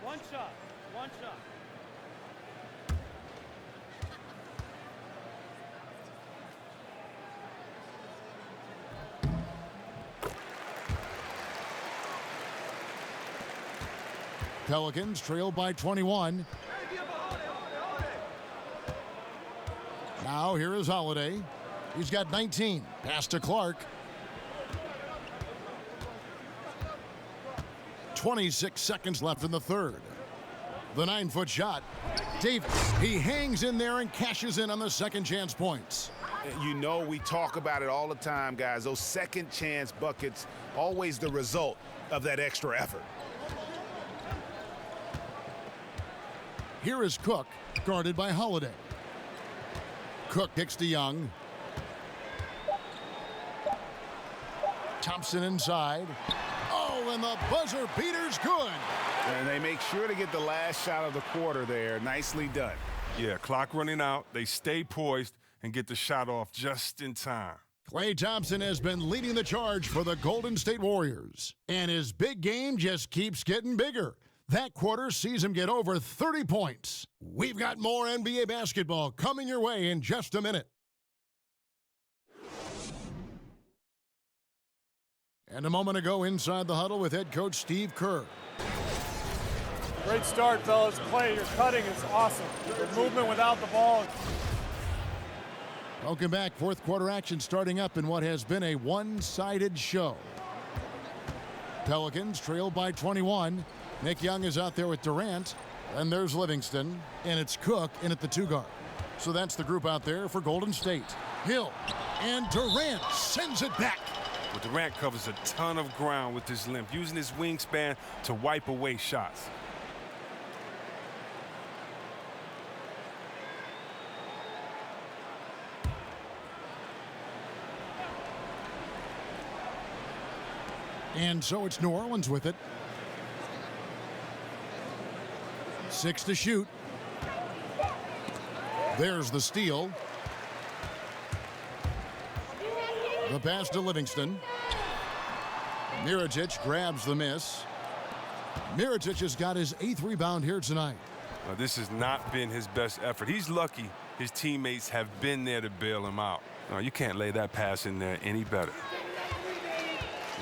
One shot. One shot. Pelicans trail by 21. Now here is Holiday. He's got 19. Pass to Clark. 26 seconds left in the third. The 9-foot shot. Davis, he hangs in there and cashes in on the second chance points. You know, we talk about it all the time, guys. Those second chance buckets, always the result of that extra effort. Here is Cook, guarded by Holiday. Cook kicks to Young. Thompson inside. Oh, and the buzzer beater's good. And they make sure to get the last shot of the quarter there. Nicely done. Yeah, clock running out. They stay poised and get the shot off just in time. Klay Thompson has been leading the charge for the Golden State Warriors. And his big game just keeps getting bigger. That quarter sees him get over 30 points. We've got more NBA basketball coming your way in just a minute. And a moment ago inside the huddle with head coach Steve Kerr. Great start, fellas. Clay, your cutting is awesome. Your movement without the ball. Welcome back. Fourth quarter action starting up in what has been a one-sided show. Pelicans trail by 21. Nick Young is out there with Durant. And there's Livingston. And it's Cook in at the 2 guard. So that's the group out there for Golden State. Hill and Durant sends it back. Well, Durant covers a ton of ground with his length, using his wingspan to wipe away shots. And so it's New Orleans with it. 6 to shoot. There's the steal. The pass to Livingston. Mirotic grabs the miss. Mirotic has got his 8th rebound here tonight. Now, this has not been his best effort. He's lucky his teammates have been there to bail him out. Now, you can't lay that pass in there any better.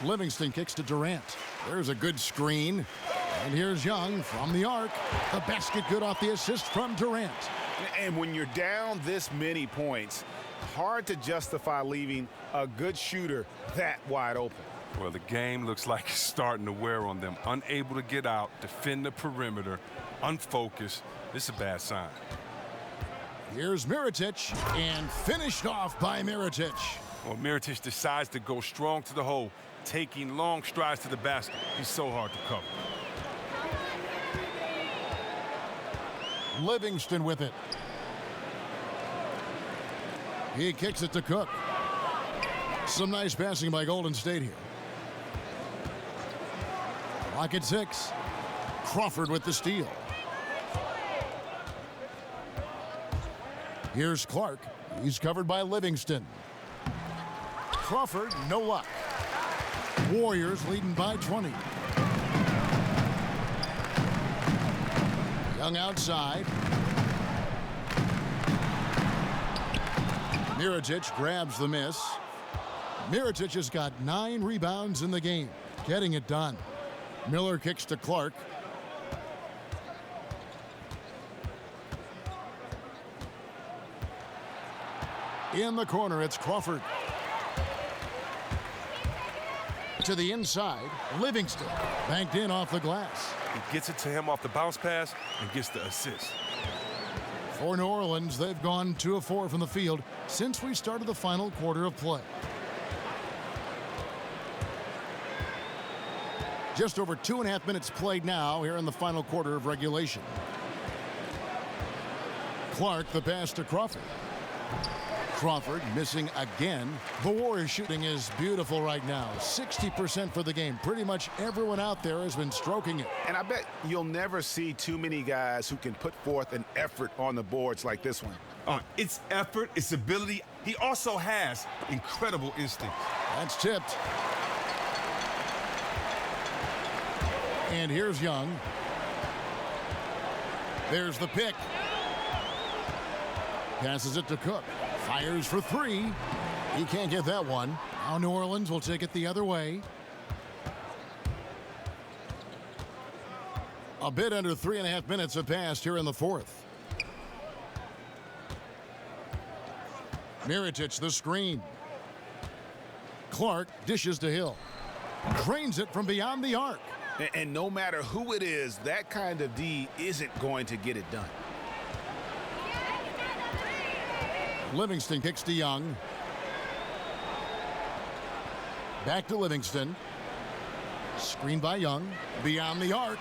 Livingston kicks to Durant. There's a good screen. And here's Young from the arc. The basket good off the assist from Durant. And when you're down this many points, hard to justify leaving a good shooter that wide open. Well, the game looks like it's starting to wear on them. Unable to get out, defend the perimeter, unfocused. This is a bad sign. Here's Mirotic, and finished off by Mirotic. Well, Mirotic decides to go strong to the hole, taking long strides to the basket. He's so hard to cover. Livingston with it. He kicks it to Cook. Some nice passing by Golden State here. Clock at 6. Crawford with the steal. Here's Clark. He's covered by Livingston. Crawford, no luck. Warriors leading by 20. Young outside. Mirotic grabs the miss. Mirotic has got 9 rebounds in the game, getting it done. Miller kicks to Clark. In the corner, it's Crawford. To the inside, Livingston. Banked in off the glass. He gets it to him off the bounce pass and gets the assist. For New Orleans, they've gone 2 of 4 from the field since we started the final quarter of play. Just over 2.5 minutes played now here in the final quarter of regulation. Clark, the pass to Crawford. Crawford missing again. The Warriors shooting is beautiful right now. 60% for the game. Pretty much everyone out there has been stroking it. And I bet you'll never see too many guys who can put forth an effort on the boards like this one. It's effort, it's ability. He also has incredible instinct. That's tipped. And here's Young. There's the pick. Passes it to Cook. Fires for 3. He can't get that one. Now New Orleans will take it the other way. A bit under 3.5 minutes have passed here in the fourth. Mirotic the screen. Clark dishes to Hill. Drains it from beyond the arc. And no matter who it is, that kind of D isn't going to get it done. Livingston kicks to Young. Back to Livingston. Screen by Young. Beyond the arc.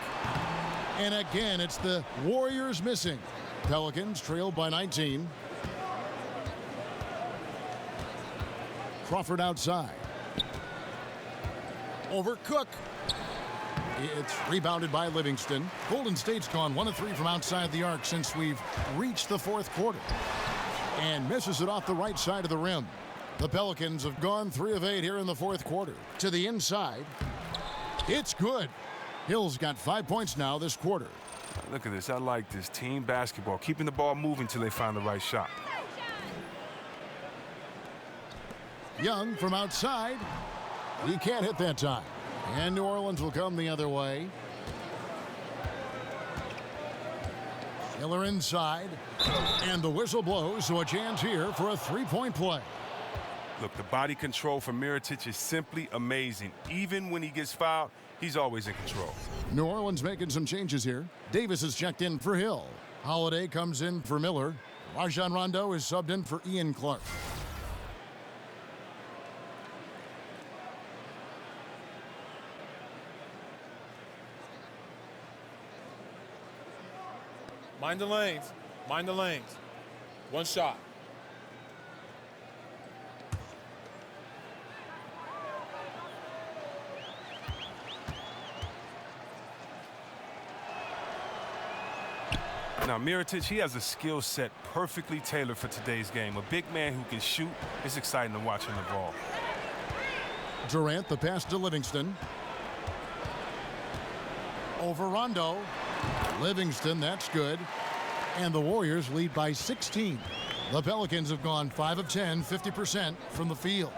And again, it's the Warriors missing. Pelicans trailed by 19. Crawford outside. Over Cook. It's rebounded by Livingston. Golden State's gone 1 of 3 from outside the arc since we've reached the fourth quarter. And misses it off the right side of the rim. The Pelicans have gone 3 of 8 here in the fourth quarter. To the inside. It's good. Hill's got 5 points now this quarter. Look at this. I like this. Team basketball. Keeping the ball moving until they find the right shot. Young from outside. He can't hit that time. And New Orleans will come the other way. Miller inside, and the whistle blows, so a chance here for a three-point play. Look, the body control for Mirotic is simply amazing. Even when he gets fouled, he's always in control. New Orleans making some changes here. Davis is checked in for Hill. Holiday comes in for Miller. Rajon Rondo is subbed in for Ian Clark. Mind the lanes. Mind the lanes. One shot. Now, Mirotic, he has a skill set perfectly tailored for today's game. A big man who can shoot. It's exciting to watch him evolve. Durant, the pass to Livingston. Over Rondo. Livingston, that's good. And the Warriors lead by 16. The Pelicans have gone 5 of 10, 50% from the field.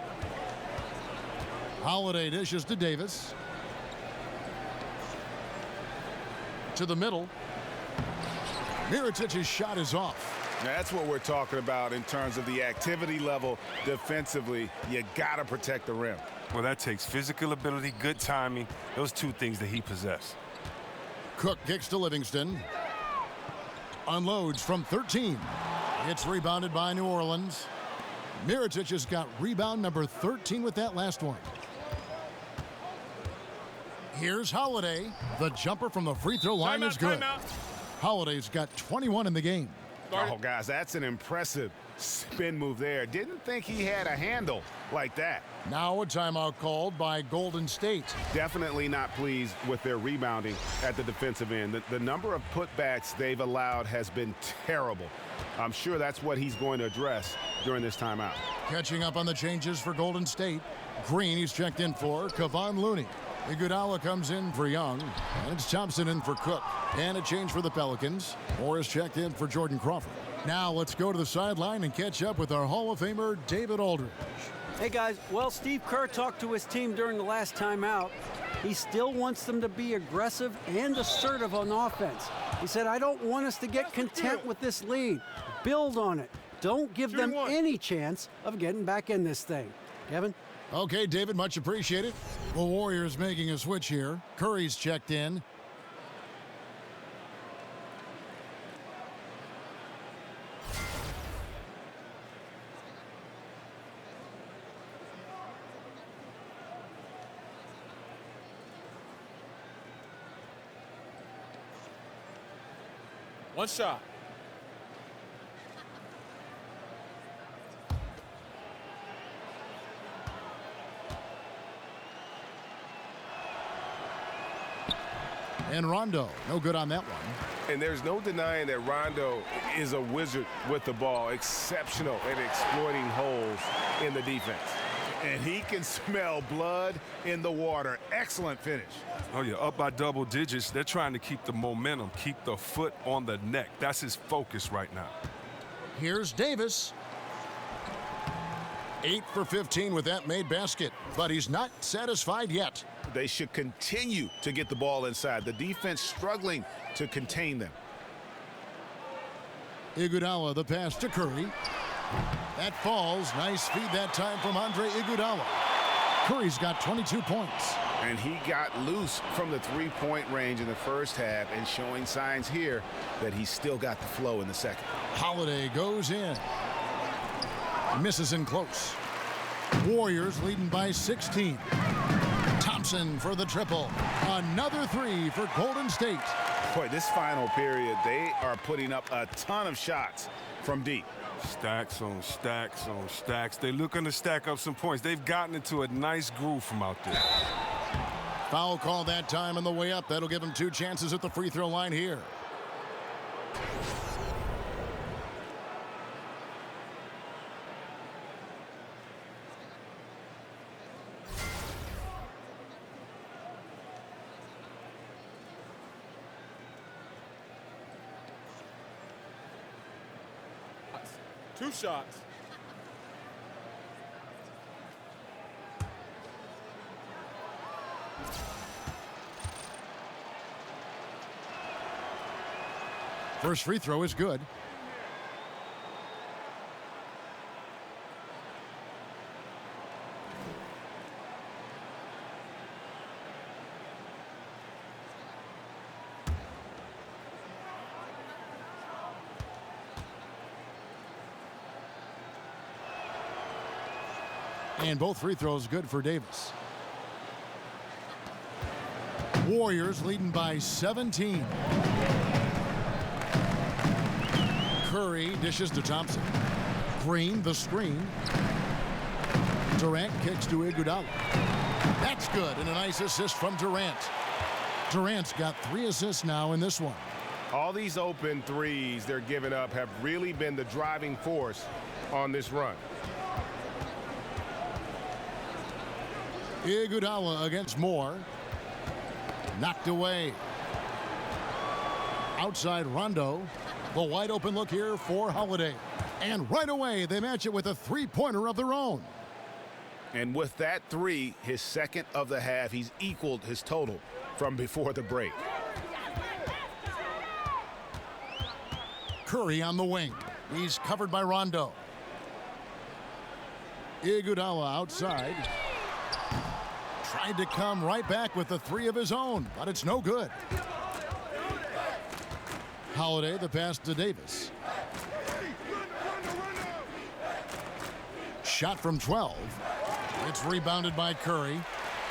Holiday dishes to Davis. To the middle. Mirotic's shot is off. Now, that's what we're talking about in terms of the activity level defensively. You got to protect the rim. Well, that takes physical ability, good timing, those two things that he possesses. Cook kicks to Livingston. Unloads from 13. It's rebounded by New Orleans. Mirotic has got rebound number 13 with that last one. Here's Holiday. The jumper from the free throw line is good. Holiday's got 21 in the game. Oh, guys, that's an impressive spin move there. Didn't think he had a handle like that. Now a timeout called by Golden State. Definitely not pleased with their rebounding at the defensive end. The number of putbacks they've allowed has been terrible. I'm sure that's what he's going to address during this timeout. Catching up on the changes for Golden State. Green, he's checked in for Kevon Looney. Iguodala comes in for Young, and it's Thompson in for Cook. And a change for the Pelicans. Morris checked in for Jordan Crawford. Now let's go to the sideline and catch up with our Hall of Famer, David Aldridge. Hey, guys. Well, Steve Kerr talked to his team during the last timeout. He still wants them to be aggressive and assertive on offense. He said, I don't want us to get content with this lead. Build on it. Don't give them any chance of getting back in this thing. Kevin? Okay, David, much appreciated. The Warriors making a switch here. Curry's checked in. One shot. And Rondo, no good on that one. And there's no denying that Rondo is a wizard with the ball, exceptional at exploiting holes in the defense. And he can smell blood in the water. Excellent finish. Oh, yeah, up by double digits. They're trying to keep the momentum, keep the foot on the neck. That's his focus right now. Here's Davis. 8 for 15 with that made basket, but he's not satisfied yet. They should continue to get the ball inside. The defense struggling to contain them. Iguodala, the pass to Curry. That falls. Nice feed that time from Andre Iguodala. Curry's got 22 points. And he got loose from the three-point range in the first half and showing signs here that he's still got the flow in the second. Holiday goes in. Misses in close. Warriors leading by 16. Thompson for the triple. Another three for Golden State. Boy, this final period, they are putting up a ton of shots from deep. Stacks on stacks on stacks. They're looking to stack up some points. They've gotten into a nice groove from out there. Foul call that time on the way up. That'll give him 2 chances at the free throw line here. Two shots. First free throw is good. And both free throws good for Davis. Warriors leading by 17. Curry dishes to Thompson. Green, the screen. Durant kicks to Iguodala. That's good, and a nice assist from Durant. Durant's got 3 assists now in this one. All these open threes they're giving up have really been the driving force on this run. Iguodala against Moore. Knocked away. Outside Rondo. The wide open look here for Holiday. And right away they match it with a three-pointer of their own. And with that three, his second of the half, he's equaled his total from before the break. Curry on the wing. He's covered by Rondo. Iguodala outside. Tried to come right back with the 3 of his own, but it's no good. Holiday the pass to Davis. Shot from 12. It's rebounded by Curry.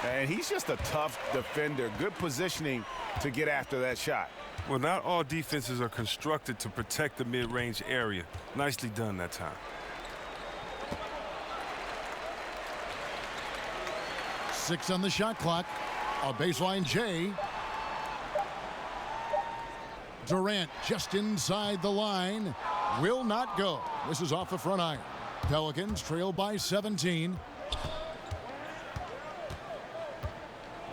And he's just a tough defender. Good positioning to get after that shot. Well, not all defenses are constructed to protect the mid-range area. Nicely done that time. Six on the shot clock. A baseline J. Durant just inside the line. Will not go. This is off the front iron. Pelicans trail by 17.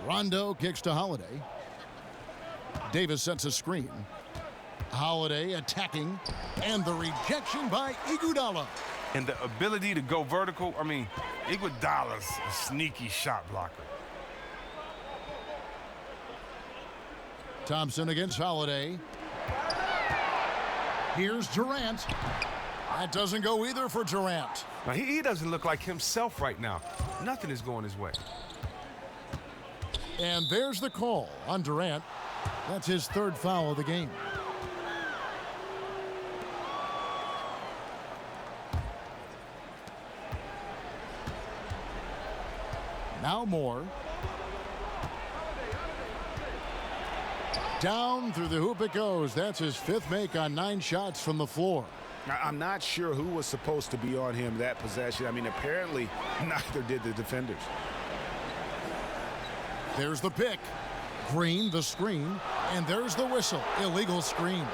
Rondo kicks to Holiday. Davis sets a screen. Holiday attacking. And the rejection by Iguodala. And the ability to go vertical, I mean, Iguodala's a sneaky shot blocker. Thompson against Holiday. Here's Durant. That doesn't go either for Durant. Now, he doesn't look like himself right now. Nothing is going his way. And there's the call on Durant. That's his 3rd foul of the game. Now Moore. Down through the hoop it goes. That's his 5th make on 9 shots from the floor. I'm not sure who was supposed to be on him that possession. I mean, apparently neither did the defenders. There's the pick. Green, the screen, and there's the whistle. Illegal screen.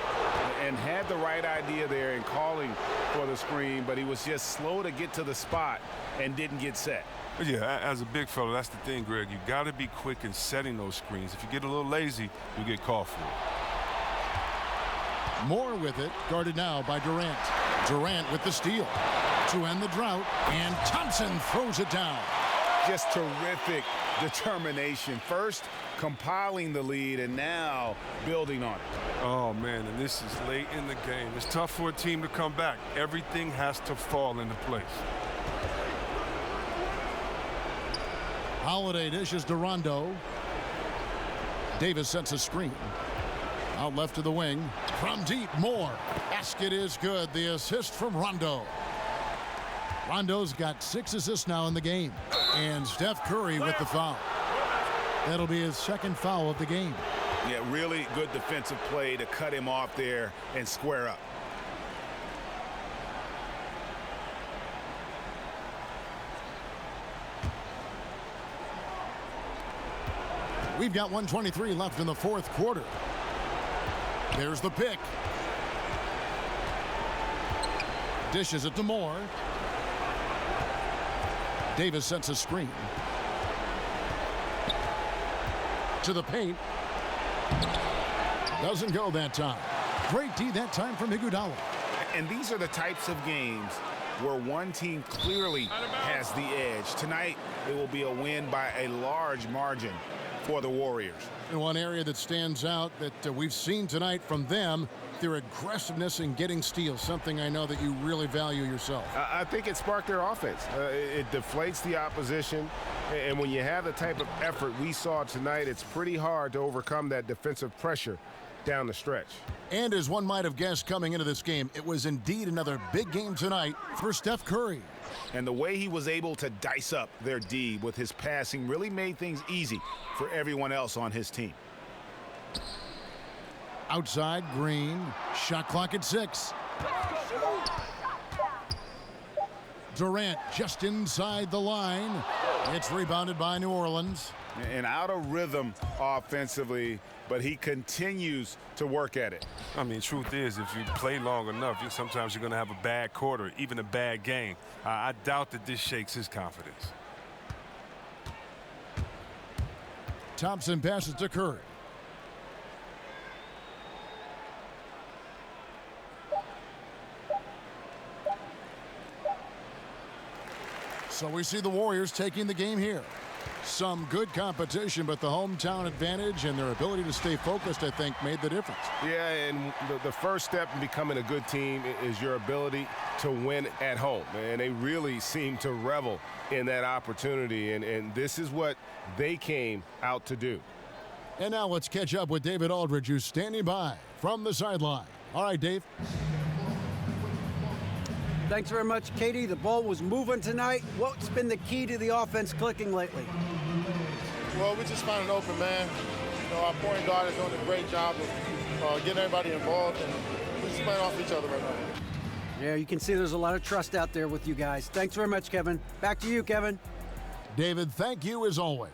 And had the right idea there in calling for the screen, but he was just slow to get to the spot and didn't get set. Yeah, as a big fella, that's the thing, Greg. You got to be quick in setting those screens. If you get a little lazy, you get called for it. Moore with it, guarded now by Durant. Durant with the steal to end the drought, and Thompson throws it down. Just terrific determination. First, compiling the lead, and now building on it. Oh, man, and this is late in the game. It's tough for a team to come back. Everything has to fall into place. Holiday dishes to Rondo. Davis sets a screen. Out left to the wing. From deep, Moore. Basket is good. The assist from Rondo. Rondo's got 6 assists now in the game. And Steph Curry with the foul. That'll be his 2nd foul of the game. Yeah, really good defensive play to cut him off there and square up. We've got 1:23 left in the 4th quarter. There's the pick. Dishes it to Moore. Davis sets a screen. To the paint. Doesn't go that time. Great D that time from Iguodala. And these are the types of games where one team clearly has the edge. Tonight, it will be a win by a large margin for the Warriors. And one area that stands out that we've seen tonight from them, their aggressiveness in getting steals, something I know that you really value yourself. I think it sparked their offense. It deflates the opposition, and when you have the type of effort we saw tonight, it's pretty hard to overcome that defensive pressure down the stretch. And as one might have guessed coming into this game, it was indeed another big game tonight for Steph Curry. And the way he was able to dice up their D with his passing really made things easy for everyone else on his team. Outside, Green. Shot clock at 6. Durant just inside the line. It's rebounded by New Orleans. And out of rhythm offensively, but he continues to work at it. I mean, truth is, if you play long enough, sometimes you're going to have a bad quarter, even a bad game. I doubt that this shakes his confidence. Thompson passes to Curry. So we see the Warriors taking the game here. Some good competition, but the hometown advantage and their ability to stay focused, I think, made the difference. Yeah, and the first step in becoming a good team is your ability to win at home. And they really seem to revel in that opportunity, and this is what they came out to do. And now let's catch up with David Aldridge, who's standing by from the sideline. All right, Dave. Thanks very much, Katie. The ball was moving tonight. What's been the key to the offense clicking lately? Well, we just found an open man. You know, our point guard is doing a great job of getting everybody involved, and we're just playing off each other right now. Yeah, you can see there's a lot of trust out there with you guys. Thanks very much, Kevin. Back to you, Kevin. David, thank you as always.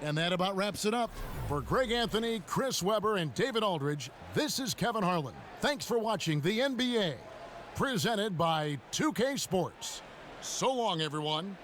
And that about wraps it up. For Greg Anthony, Chris Webber, and David Aldridge, this is Kevin Harlan. Thanks for watching the NBA, presented by 2K Sports. So long, everyone.